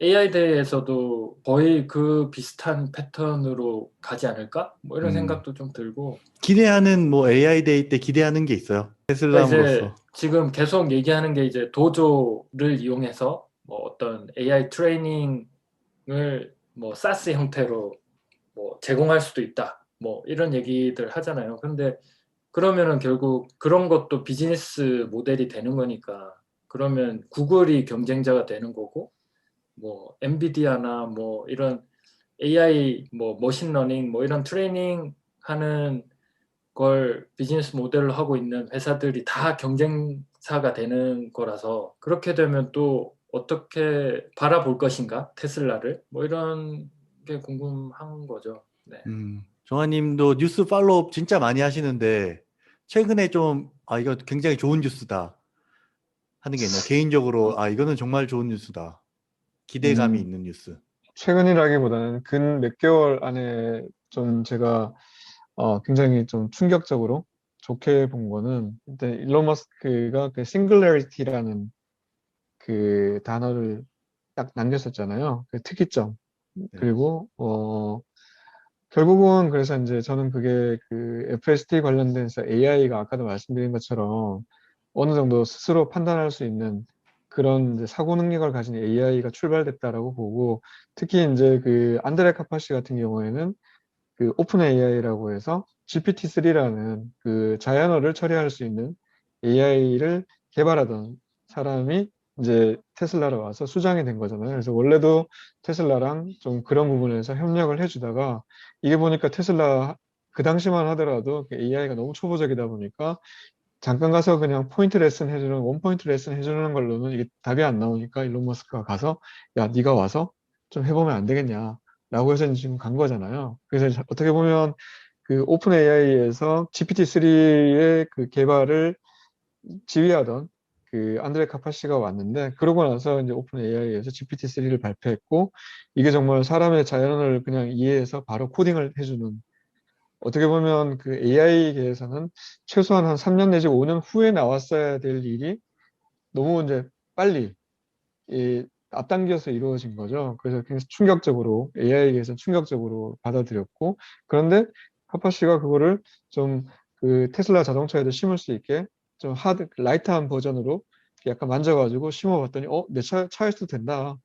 AI 대회에서도 거의 그 비슷한 패턴으로 가지 않을까? 뭐 이런 생각도 좀 들고. 기대하는 뭐 AI 데이 때 기대하는 게 있어요? 그러니까 이제 테슬라함으로써. 지금 계속 얘기하는 게 이제 도조를 이용해서 뭐 어떤 AI 트레이닝을 뭐 사스 형태로 뭐 제공할 수도 있다. 뭐 이런 얘기들 하잖아요. 근데 그러면은 결국 그런 것도 비즈니스 모델이 되는 거니까 그러면 구글이 경쟁자가 되는 거고 뭐 엔비디아나 뭐 이런 AI 뭐 머신러닝 뭐 이런 트레이닝 하는 걸 비즈니스 모델로 하고 있는 회사들이 다 경쟁사가 되는 거라서 그렇게 되면 또 어떻게 바라볼 것인가 테슬라를 뭐 이런 게 궁금한 거죠. 네. 정환님도 뉴스 팔로우 진짜 많이 하시는데 최근에 좀 이거 굉장히 좋은 뉴스다 하는 게 있나요? 개인적으로 이거는 정말 좋은 뉴스다. 기대감이 음, 있는 뉴스. 최근이라기보다는 근 몇 개월 안에 좀 제가 굉장히 좀 충격적으로 좋게 본 거는 일단 일론 머스크가 그 싱글레리티라는 그 단어를 딱 남겼었잖아요. 그 특이점. 네. 그리고 결국은 그래서 이제 저는 그게 그 FSD 관련돼서 AI가 아까도 말씀드린 것처럼 어느 정도 스스로 판단할 수 있는 그런 이제 사고 능력을 가진 AI가 출발됐다라고 보고 특히 이제 그 안드레 카파시 같은 경우에는 그 오픈 AI라고 해서 GPT-3라는 그 자연어를 처리할 수 있는 AI를 개발하던 사람이 이제 테슬라로 와서 수장이 된 거잖아요. 그래서 원래도 테슬라랑 좀 그런 부분에서 협력을 해주다가 이게 보니까 테슬라 그 당시만 하더라도 AI가 너무 초보적이다 보니까 잠깐 가서 그냥 포인트 레슨 해주는 원 포인트 레슨 해주는 걸로는 이게 답이 안 나오니까 일론 머스크가 가서 야 네가 와서 좀 해보면 안 되겠냐 라고 해서 지금 간 거잖아요. 그래서 어떻게 보면 그 오픈 AI에서 GPT-3의 그 개발을 지휘하던 그 안드레 카파시가 왔는데 그러고 나서 이제 오픈 AI에서 GPT-3를 발표했고 이게 정말 사람의 자연을 그냥 이해해서 바로 코딩을 해주는 어떻게 보면 그 AI계에서는 최소한 한 3년 내지 5년 후에 나왔어야 될 일이 너무 이제 빨리 앞당겨서 이루어진 거죠. 그래서 굉장히 충격적으로 AI계에서 충격적으로 받아들였고, 그런데 파파 씨가 그거를 좀 그 테슬라 자동차에도 심을 수 있게 좀 라이트한 버전으로 약간 만져가지고 심어봤더니 내 차에서도 된다.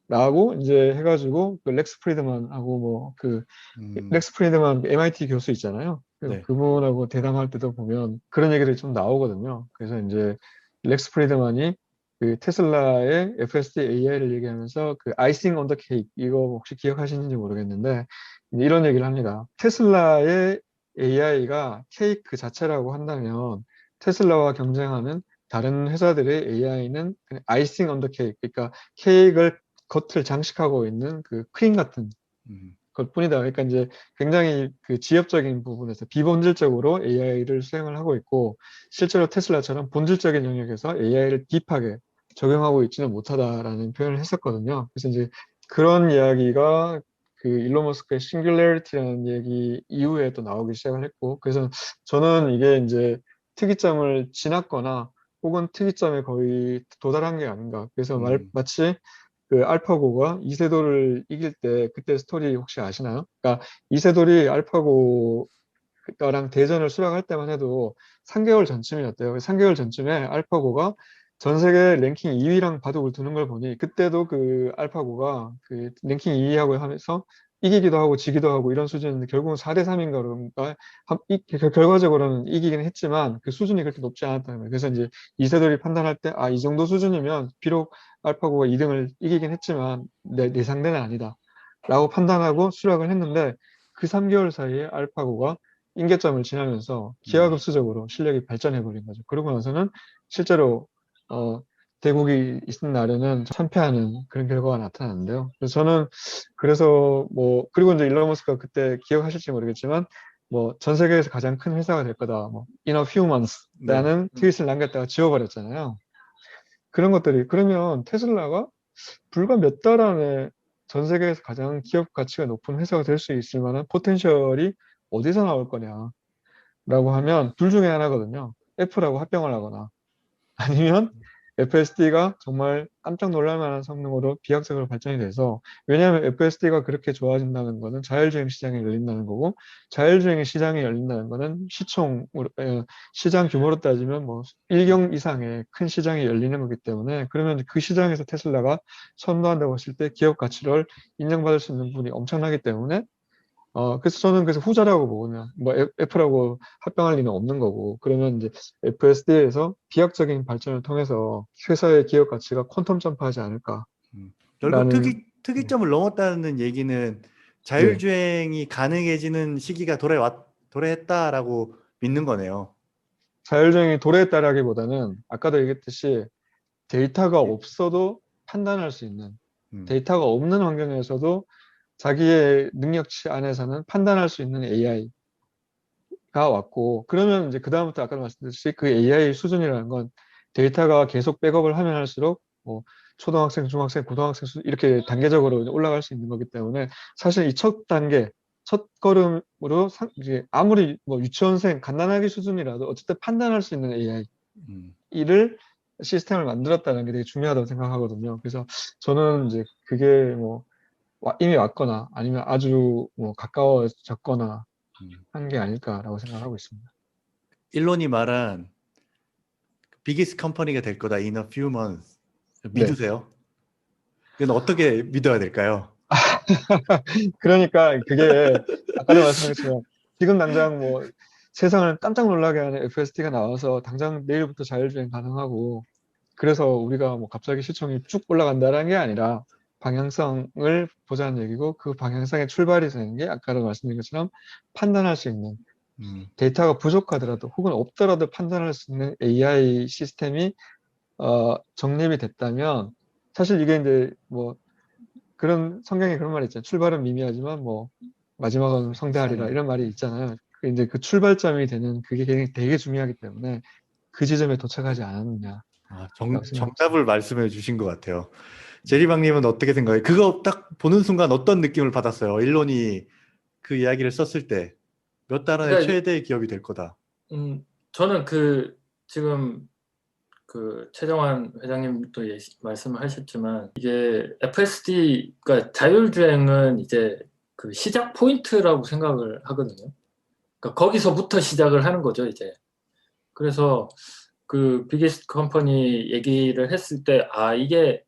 라고 이제 해가지고 그 렉스 프리드만하고 뭐그 음, 렉스 프리드만 MIT 교수 있잖아요. 그래서 네. 그분하고 대담할 때도 보면 그런 얘기들이 좀 나오거든요. 그래서 이제 렉스 프리드만이 그 테슬라의 FSD AI를 얘기하면서 그 아이싱 on the cake 이거 혹시 기억하시는지 모르겠는데 이제 이런 얘기를 합니다. 테슬라의 AI가 케이크 자체라고 한다면 테슬라와 경쟁하는 다른 회사들의 AI는 그냥 아이싱 on the cake, 그러니까 케이크를 겉을 장식하고 있는 그 크림 같은 음, 것뿐이다. 그러니까 이제 굉장히 그 지엽적인 부분에서 비본질적으로 AI를 수행을 하고 있고 실제로 테슬라처럼 본질적인 영역에서 AI를 딥하게 적용하고 있지는 못하다라는 표현을 했었거든요. 그래서 이제 그런 이야기가 그 일론 머스크의 싱귤레리티라는 얘기 이후에 또 나오기 시작을 했고, 그래서 저는 이게 이제 특이점을 지났거나 혹은 특이점에 거의 도달한 게 아닌가. 그래서 음, 마치 그 알파고가 이세돌을 이길 때 그때 스토리 혹시 아시나요? 그러니까 이세돌이 알파고랑 대전을 수락할 때만 해도 3개월 전쯤이었대요. 3개월 전쯤에 알파고가 전 세계 랭킹 2위랑 바둑을 두는 걸 보니 그때도 그 알파고가 그 랭킹 2위하고 하면서 이기기도 하고 지기도 하고 이런 수준인데 결국은 4대 3인가 그런가 결과적으로는 이기긴 했지만 그 수준이 그렇게 높지 않았다는 거예요. 그래서 이제 이세돌이 판단할 때 이 정도 수준이면 비록 알파고가 2등을 이기긴 했지만 내 상대는 아니다 라고 판단하고 수락을 했는데 그 3개월 사이에 알파고가 임계점을 지나면서 음. 기하급수적으로 실력이 발전해 버린 거죠. 그러고 나서는 실제로 어, 대국이 있는 날에는 참패하는 그런 결과가 나타났는데요. 그래서 저는 그래서 뭐 그리고 이제 일론 머스크가 그때 기억하실지 모르겠지만 뭐 전 세계에서 가장 큰 회사가 될 거다. 뭐 in a few 네. months라는 트윗을 남겼다가 지워버렸잖아요. 그런 것들이 그러면 테슬라가 불과 몇 달 안에 전 세계에서 가장 기업 가치가 높은 회사가 될 수 있을 만한 포텐셜이 어디서 나올 거냐라고 하면 둘 중에 하나거든요. 애플하고 합병을 하거나 아니면 FSD가 정말 깜짝 놀랄 만한 성능으로 비약적으로 발전이 돼서 왜냐하면 FSD가 그렇게 좋아진다는 거는 자율주행 시장이 열린다는 거고 자율주행 시장이 열린다는 거는 시장 규모로 따지면 뭐 1경 이상의 큰 시장이 열리는 거기 때문에 그러면 그 시장에서 테슬라가 선도한다고 했을 때 기업 가치를 인정받을 수 있는 부분이 엄청나기 때문에 그래서 저는 그래서 후자라고 보거든요. 뭐 애플하고 합병할 리는 없는 거고 그러면 이제 FSD에서 비약적인 발전을 통해서 회사의 기업 가치가 퀀텀 점프하지 않을까라는 결국 네, 특이점을 넘었다는 얘기는 네. 자율주행이 가능해지는 시기가 도래했다라고 믿는 거네요. 자율주행이 도래했다라기보다는 아까도 얘기했듯이 데이터가 없어도 판단할 수 있는 음, 데이터가 없는 환경에서도 자기의 능력치 안에서는 판단할 수 있는 AI가 왔고 그러면 이제 그다음부터 아까 말씀드렸듯이 그 AI 수준이라는 건 데이터가 계속 백업을 하면 할수록 뭐 초등학생, 중학생, 고등학생 이렇게 단계적으로 올라갈 수 있는 거기 때문에 사실 이 첫 단계, 첫 걸음으로 이제 아무리 뭐 유치원생 간단하게 수준이라도 어쨌든 판단할 수 있는 음. AI를 시스템을 만들었다는 게 되게 중요하다고 생각하거든요. 그래서 저는 이제 그게 뭐 이미 왔거나 아니면 아주 뭐 가까워졌거나 음. 한 게 아닐까라고 생각하고 있습니다. 일론이 말한 비기스트 컴퍼니가 될 거다 in a few months. 네. 믿으세요? 이건 어떻게 믿어야 될까요? 그러니까 그게 아까도 말씀드린 것처럼 지금 당장 뭐 세상을 깜짝 놀라게 하는 FSD가 나와서 당장 내일부터 자율주행 가능하고 그래서 우리가 뭐 갑자기 시청이 쭉 올라간다는 게 아니라 방향성을 보자는 얘기고 그 방향성의 출발이 되는 게 아까도 말씀드린 것처럼 판단할 수 있는 음, 데이터가 부족하더라도 혹은 없더라도 판단할 수 있는 AI 시스템이 정립이 됐다면 사실 이게 이제 뭐 그런 성경에 그런 말이 있잖아요. 출발은 미미하지만 뭐 마지막은 성대하리라 이상해. 이런 말이 있잖아요. 그 이제 그 출발점이 되는 그게 되게 중요하기 때문에 그 지점에 도착하지 않았느냐라고 생각합니다. 정답을 말씀해 주신 것 같아요. 제리방님은 어떻게 생각해요? 그거 딱 보는 순간 어떤 느낌을 받았어요? 일론이 그 이야기를 썼을 때. 몇 달 안에 그러니까 최대 기업이 될 거다. 저는 지금 최정환 회장님도 말씀을 하셨지만 이게 FSD, 그러니까 자율주행은 이제 그 시작 포인트라고 생각을 하거든요. 그러니까 거기서부터 시작을 하는 거죠, 이제. 그래서 그 비기스트 컴퍼니 얘기를 했을 때, 이게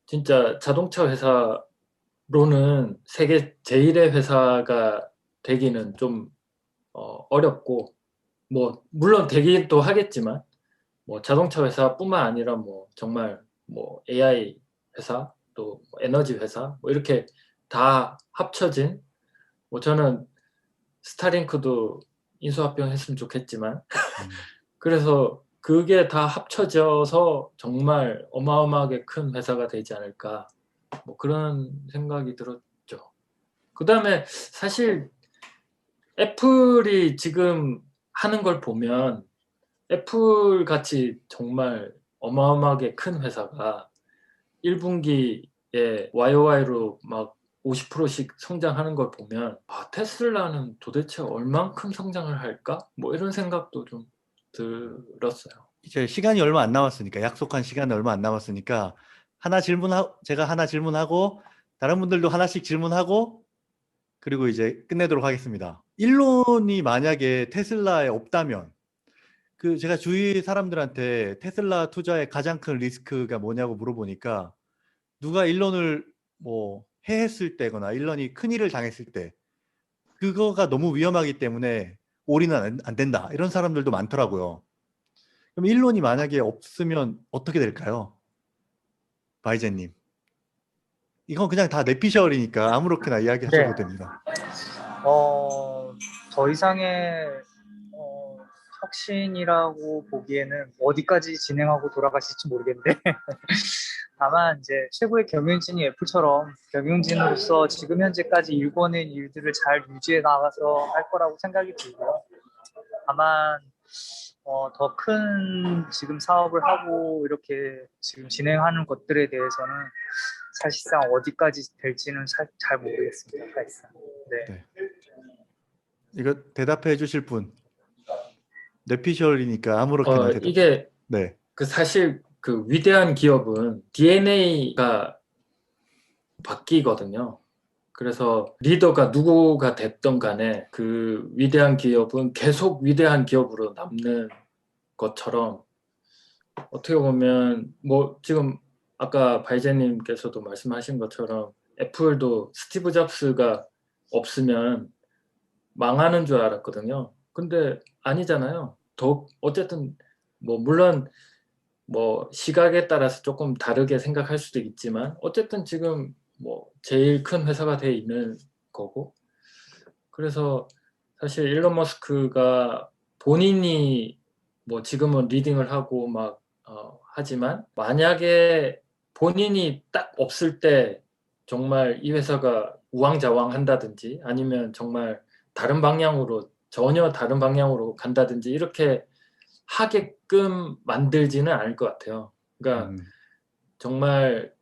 진짜 자동차 회사로는 세계 제일의 회사가 되기는 좀 어렵고, 뭐 물론 되기도 하겠지만, 뭐 자동차 회사뿐만 아니라 뭐 정말 뭐 AI 회사 또 에너지 회사 뭐 이렇게 다 합쳐진, 뭐 저는 스타링크도 인수합병했으면 좋겠지만 그래서 그게 다 합쳐져서 정말 어마어마하게 큰 회사가 되지 않을까, 뭐 그런 생각이 들었죠. 그 다음에 사실 애플이 지금 하는 걸 보면 애플 같이 정말 어마어마하게 큰 회사가 1분기에 YOY로 막 50%씩 성장하는 걸 보면 테슬라는 도대체 얼만큼 성장을 할까? 뭐 이런 생각도 좀 들었어요. 이제 시간이 얼마 안 남았으니까, 약속한 시간이 얼마 안 남았으니까 제가 하나 질문하고 다른 분들도 하나씩 질문하고 그리고 이제 끝내도록 하겠습니다. 일론이 만약에 테슬라에 없다면, 제가 주위 사람들한테 테슬라 투자의 가장 큰 리스크가 뭐냐고 물어보니까 누가 일론을 뭐 해했을 때거나 일론이 큰일을 당했을 때 그거가 너무 위험하기 때문에 올인은 안 된다, 이런 사람들도 많더라고요. 그럼 일론이 만약에 없으면 어떻게 될까요? 바이제님. 이건 그냥 다 내피셜이니까 아무렇게나 이야기하셔도 네. 됩니다. 더 이상의 혁신이라고 보기에는 어디까지 진행하고 돌아가실지 모르겠는데 다만 이제 최고의 경영진이 애플처럼 경영진으로서 지금 현재까지 일궈낸 일들을 잘 유지해 나가서 할 거라고 생각이 들고요. 다만 더 큰 지금 사업을 하고 이렇게 지금 진행하는 것들에 대해서는 사실상 어디까지 될지는 잘 모르겠습니다. 사실상. 네. 이거 대답해 주실 분. 내피셜이니까 아무렇게나 대답. 이게 네. 사실 그 위대한 기업은 DNA가 바뀌거든요. 그래서 리더가 누구가 됐던 간에 그 위대한 기업은 계속 위대한 기업으로 남는 것처럼, 어떻게 보면 뭐 지금 아까 바이제님께서도 말씀하신 것처럼 애플도 스티브 잡스가 없으면 망하는 줄 알았거든요. 근데 아니잖아요. 어쨌든 뭐 물론 뭐 시각에 따라서 조금 다르게 생각할 수도 있지만 어쨌든 지금 뭐 제일 큰 회사가 돼 있는 거고, 그래서 사실 일론 머스크가 본인이 뭐 지금은 리딩을 하고 막 하지만 만약에 본인이 딱 없을 때 정말 이 회사가 우왕좌왕 한다든지 아니면 정말 전혀 다른 방향으로 간다든지 이렇게 하게끔 만들지는 않을 것 같아요. 그러니까 정말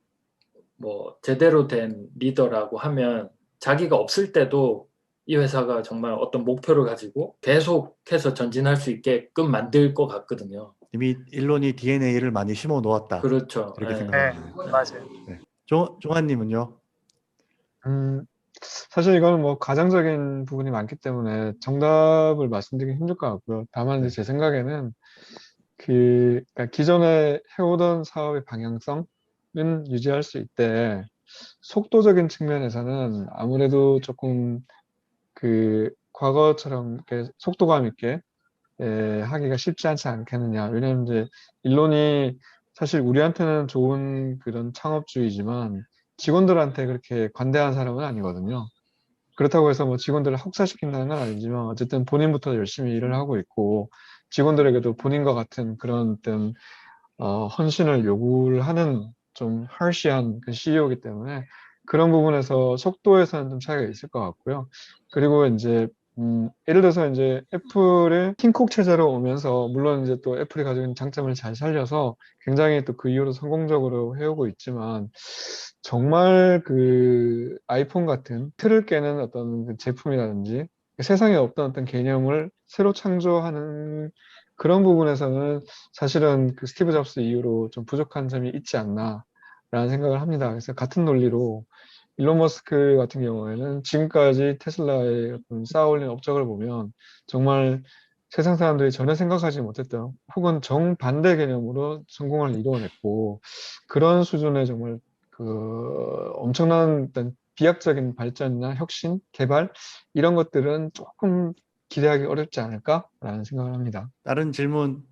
뭐 제대로 된 리더라고 하면 자기가 없을 때도 이 회사가 정말 어떤 목표를 가지고 계속해서 전진할 수 있게끔 만들 것 같거든요. 이미 일론이 DNA를 많이 심어 놓았다. 그렇죠. 이렇게 네. 생각합니다. 네, 맞아요. 네. 종환님은요? 사실 이거는 뭐 가정적인 부분이 많기 때문에 정답을 말씀드리기 힘들 것 같고요. 다만 이제 제 생각에는 그러니까 기존에 해오던 사업의 방향성은 유지할 수 있대. 속도적인 측면에서는 아무래도 조금 과거처럼 이렇게 속도감 있게 하기가 쉽지 않지 않겠느냐. 왜냐면 이제 일론이 사실 우리한테는 좋은 그런 창업주의지만 직원들한테 그렇게 관대한 사람은 아니거든요. 그렇다고 해서 뭐 직원들을 혹사시킨다는 건 아니지만 어쨌든 본인부터 열심히 일을 하고 있고 직원들에게도 본인과 같은 그런 어떤 헌신을 요구를 하는 좀 harsh한 그 CEO이기 때문에 그런 부분에서 속도에서는 좀 차이가 있을 것 같고요. 그리고 이제 예를 들어서 이제 애플의 킹콕 체제로 오면서 물론 이제 또 애플이 가지고 있는 장점을 잘 살려서 굉장히 또 그 이후로 성공적으로 해오고 있지만 정말 그 아이폰 같은 틀을 깨는 어떤 그 제품이라든지 세상에 없던 어떤 개념을 새로 창조하는 그런 부분에서는 사실은 그 스티브 잡스 이후로 좀 부족한 점이 있지 않나라는 생각을 합니다. 그래서 같은 논리로 일론 머스크 같은 경우에는 지금까지 테슬라의 어떤 쌓아올린 업적을 보면 정말 세상 사람들이 전혀 생각하지 못했던 혹은 정반대 개념으로 성공을 이루어냈고 그런 수준의 정말 그 엄청난 어떤 비약적인 발전이나 혁신, 개발 이런 것들은 조금 기대하기 어렵지 않을까라는 생각을 합니다. 다른 질문,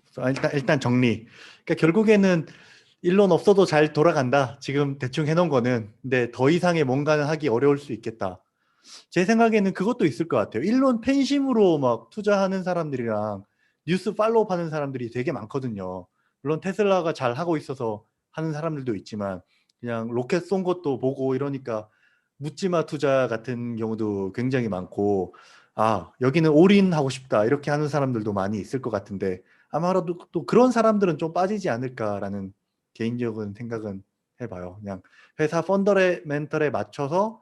일단 정리. 그러니까 결국에는 일론 없어도 잘 돌아간다. 지금 대충 해놓은 거는. 근데 더 이상의 뭔가는 하기 어려울 수 있겠다. 제 생각에는 그것도 있을 것 같아요. 일론 팬심으로 막 투자하는 사람들이랑 뉴스 팔로우 하는 사람들이 되게 많거든요. 물론 테슬라가 잘 하고 있어서 하는 사람들도 있지만 그냥 로켓 쏜 것도 보고 이러니까 묻지마 투자 같은 경우도 굉장히 많고 아 여기는 올인하고 싶다 이렇게 하는 사람들도 많이 있을 것 같은데 아마도 또 그런 사람들은 좀 빠지지 않을까라는 개인적인 생각은 해봐요. 그냥 회사 펀더멘털에 맞춰서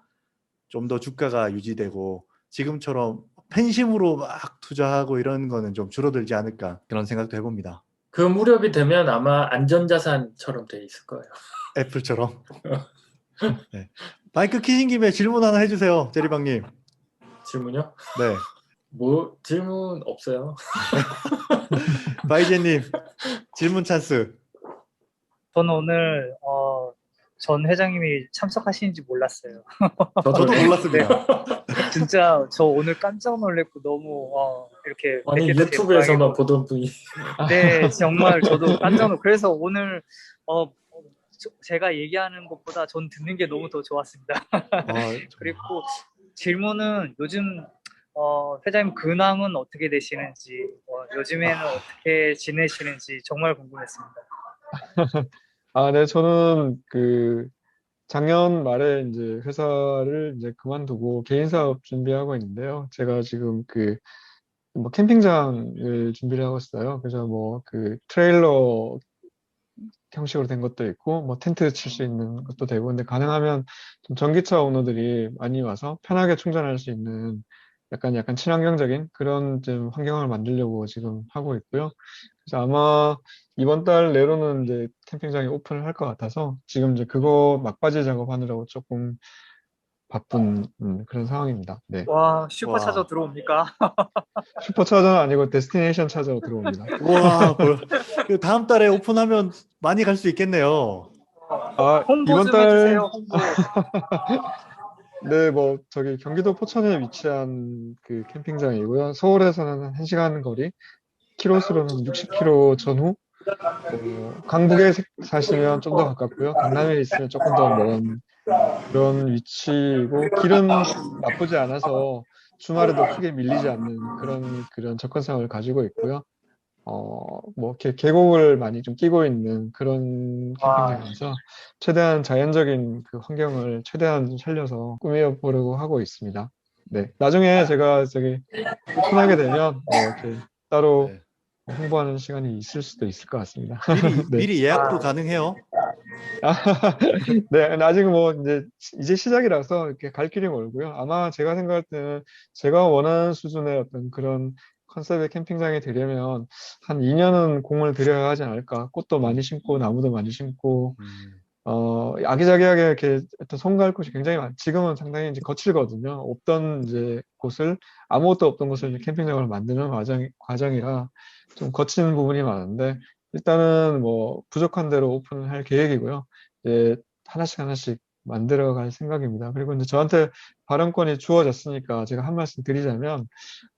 좀 더 주가가 유지되고 지금처럼 팬심으로 막 투자하고 이런 거는 좀 줄어들지 않을까 그런 생각도 해봅니다. 그 무렵이 되면 아마 안전자산처럼 돼 있을 거예요. 애플처럼. 네. 마이크 키신 김에 질문 하나 해주세요, 제리방님. 질문요? 네. 뭐 질문 없어요. 바이제님 질문 찬스. 저는 오늘 전 회장님이 참석하시는지 몰랐어요. 저도 네. 몰랐습니다. 진짜 저 오늘 깜짝 놀랐고 너무 이렇게 아니 뵙게 돼서 유튜브에서만 영광이고. 보던 분이 네, 정말 저도 깜짝 놀. 그래서 오늘 제가 얘기하는 것보다 전 듣는 게 너무 더 좋았습니다. 그리고 질문은 요즘 회장님 근황은 어떻게 되시는지, 요즘에는 어떻게 지내시는지 정말 궁금했습니다. 네, 저는 그 작년 말에 이제 회사를 이제 그만두고 개인 사업 준비하고 있는데요. 제가 지금 그 뭐 캠핑장을 준비를 하고 있어요. 그래서 뭐 그 트레일러 형식으로 된 것도 있고 뭐 텐트 칠 수 있는 것도 되고 근데 가능하면 좀 전기차 오너들이 많이 와서 편하게 충전할 수 있는 약간 친환경적인 그런 좀 환경을 만들려고 지금 하고 있고요. 그래서 아마 이번 달 내로는 이제 캠핑장이 오픈을 할 것 같아서 지금 이제 그거 막바지 작업하느라고 조금 바쁜 그런 상황입니다. 네. 와, 슈퍼차저 와, 들어옵니까? 슈퍼차저는 아니고 데스티네이션 차저로 들어옵니다. 와, 다음 달에 오픈하면 많이 갈 수 있겠네요. 홍보 이번 좀 달, 해주세요. 홍보. 네, 뭐, 저기, 경기도 포천에 위치한 그 캠핑장이고요. 서울에서는 한 1시간 거리, 키로수로는 60km 전후, 강북에 사시면 좀 더 가깝고요. 강남에 있으면 조금 더 먼 그런 위치이고, 길은 나쁘지 않아서 주말에도 크게 밀리지 않는 그런 접근성을 가지고 있고요. 뭐, 계곡을 많이 좀 끼고 있는 그런 와, 캠핑장이라서 최대한 자연적인 그 환경을 최대한 살려서 꾸며 보려고 하고 있습니다. 네. 나중에 제가 저기 오픈하게 되면 뭐 이렇게 따로 네. 홍보하는 시간이 있을 수도 있을 것 같습니다. 미리 네. 미리 예약도 아, 가능해요. 아, 네. 아직 뭐 이제 시작이라서 이렇게 갈 길이 멀고요. 아마 제가 생각할 때는 제가 원하는 수준의 어떤 그런 컨셉의 캠핑장이 되려면 한 2년은 공을 들여야 하지 않을까. 꽃도 많이 심고 나무도 많이 심고 음, 아기자기하게 이렇게 어떤 손갈 곳이 굉장히 지금은 상당히 이제 거칠거든요. 없던 이제 곳을 아무것도 없던 곳을 이제 캠핑장을 만드는 과정이라 좀 거친 부분이 많은데 일단은 뭐 부족한 대로 오픈을 할 계획이고요. 이제 하나씩 하나씩 만들어 갈 생각입니다. 그리고 이제 저한테 발언권이 주어졌으니까 제가 한 말씀 드리자면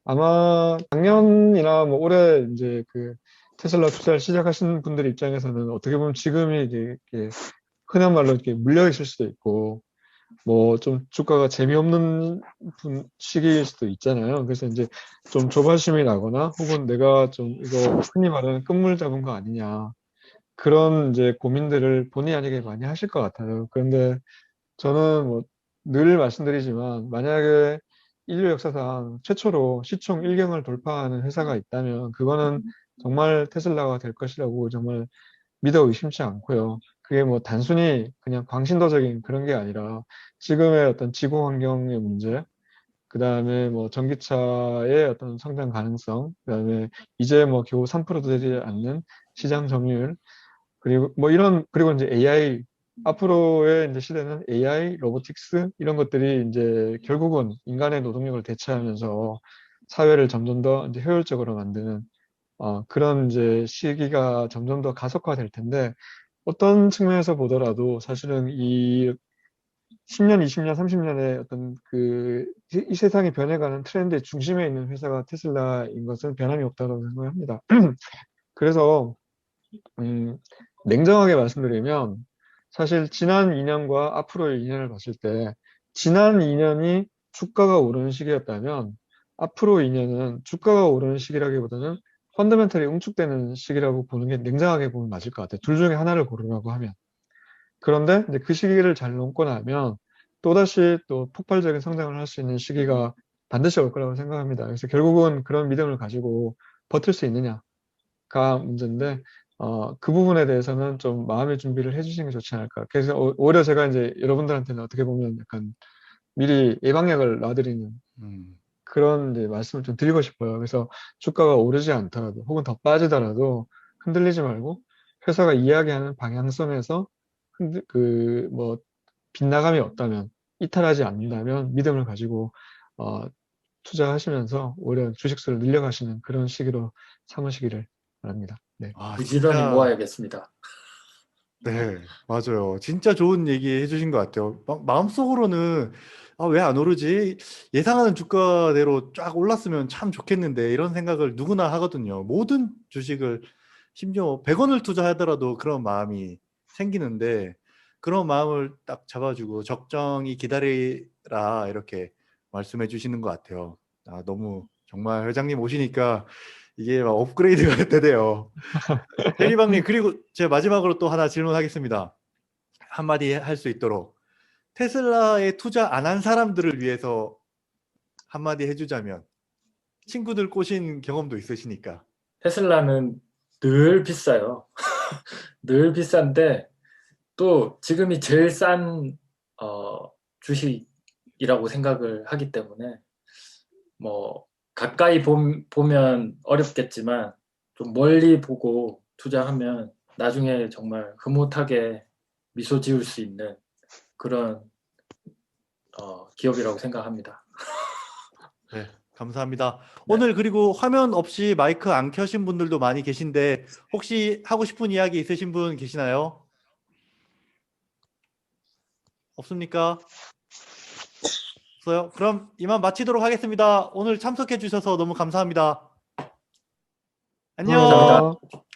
아마 작년이나 뭐 올해 이제 그 테슬라 투자를 시작하신 분들 입장에서는 어떻게 보면 지금이 이제 이렇게 흔한 말로 이렇게 물려 있을 수도 있고 뭐 좀 주가가 재미없는 시기일 수도 있잖아요. 그래서 이제 좀 조바심이 나거나 혹은 내가 좀 이거 흔히 말하는 끝물 잡은 거 아니냐 그런 이제 고민들을 본의 아니게 많이 하실 것 같아요. 그런데 저는 뭐 늘 말씀드리지만 만약에 인류 역사상 최초로 시총 1경을 돌파하는 회사가 있다면 그거는 정말 테슬라가 될 것이라고 정말 믿어 의심치 않고요. 그게 뭐 단순히 그냥 광신도적인 그런 게 아니라 지금의 어떤 지구 환경의 문제, 그다음에 뭐 전기차의 어떤 성장 가능성, 그다음에 이제 뭐 겨우 3%도 되지 않는 시장 점유율, 그리고 뭐 이런, 그리고 이제 AI, 앞으로의 이제 시대는 AI, 로보틱스 이런 것들이 이제 결국은 인간의 노동력을 대체하면서 사회를 점점 더 이제 효율적으로 만드는 그런 이제 시기가 점점 더 가속화될 텐데, 어떤 측면에서 보더라도 사실은 이 10년, 20년, 30년의 어떤 이 세상이 변해가는 트렌드의 중심에 있는 회사가 테슬라인 것은 변함이 없다고 생각합니다. 그래서 냉정하게 말씀드리면 사실 지난 2년과 앞으로의 2년을 봤을 때, 지난 2년이 주가가 오르는 시기였다면 앞으로 2년은 주가가 오르는 시기라기보다는 펀더멘털이 응축되는 시기라고 보는 게 냉정하게 보면 맞을 것 같아요. 둘 중에 하나를 고르라고 하면. 그런데 이제 그 시기를 잘 넘고 나면 또다시 또 폭발적인 성장을 할 수 있는 시기가 반드시 올 거라고 생각합니다. 그래서 결국은 그런 믿음을 가지고 버틸 수 있느냐가 문제인데, 그 부분에 대해서는 좀 마음의 준비를 해주시는 게 좋지 않을까. 그래서 오히려 제가 이제 여러분들한테는 어떻게 보면 약간 미리 예방약을 놔드리는 음. 그런 이제 말씀을 좀 드리고 싶어요. 그래서 주가가 오르지 않더라도 혹은 더 빠지더라도 흔들리지 말고 회사가 이야기하는 방향성에서 뭐 빗나감이 없다면, 이탈하지 않는다면 믿음을 가지고 어, 투자하시면서 오히려 주식수를 늘려가시는 그런 시기로 삼으시기를 바랍니다. 네. 아, 부지런히 진짜, 모아야겠습니다. 네, 맞아요. 진짜 좋은 얘기 해주신 것 같아요. 마음속으로는, 아, 왜 안 오르지? 예상하는 주가대로 쫙 올랐으면 참 좋겠는데, 이런 생각을 누구나 하거든요. 모든 주식을, 심지어 100원을 투자하더라도 그런 마음이 생기는데, 그런 마음을 딱 잡아주고, 적정히 기다리라, 이렇게 말씀해 주시는 것 같아요. 아, 너무, 정말 회장님 오시니까 이게 막 업그레이드가 되네요. 해리방님, 그리고 제가 마지막으로 또 하나 질문하겠습니다. 한마디 할 수 있도록. 테슬라에 투자 안 한 사람들을 위해서 한마디 해주자면, 친구들 꼬신 경험도 있으시니까. 테슬라는 늘 비싸요. 늘 비싼데 또 지금이 제일 싼 주식이라고 생각을 하기 때문에 뭐 가까이 보면 어렵겠지만 좀 멀리 보고 투자하면 나중에 정말 흐뭇하게 미소 지을 수 있는 그런 기업이라고 생각합니다. 네, 감사합니다. 네. 오늘 그리고 화면 없이 마이크 안 켜신 분들도 많이 계신데, 혹시 하고 싶은 이야기 있으신 분 계시나요? 없습니까? 없어요? 그럼 이만 마치도록 하겠습니다. 오늘 참석해 주셔서 너무 감사합니다. 안녕. 감사합니다. 감사합니다.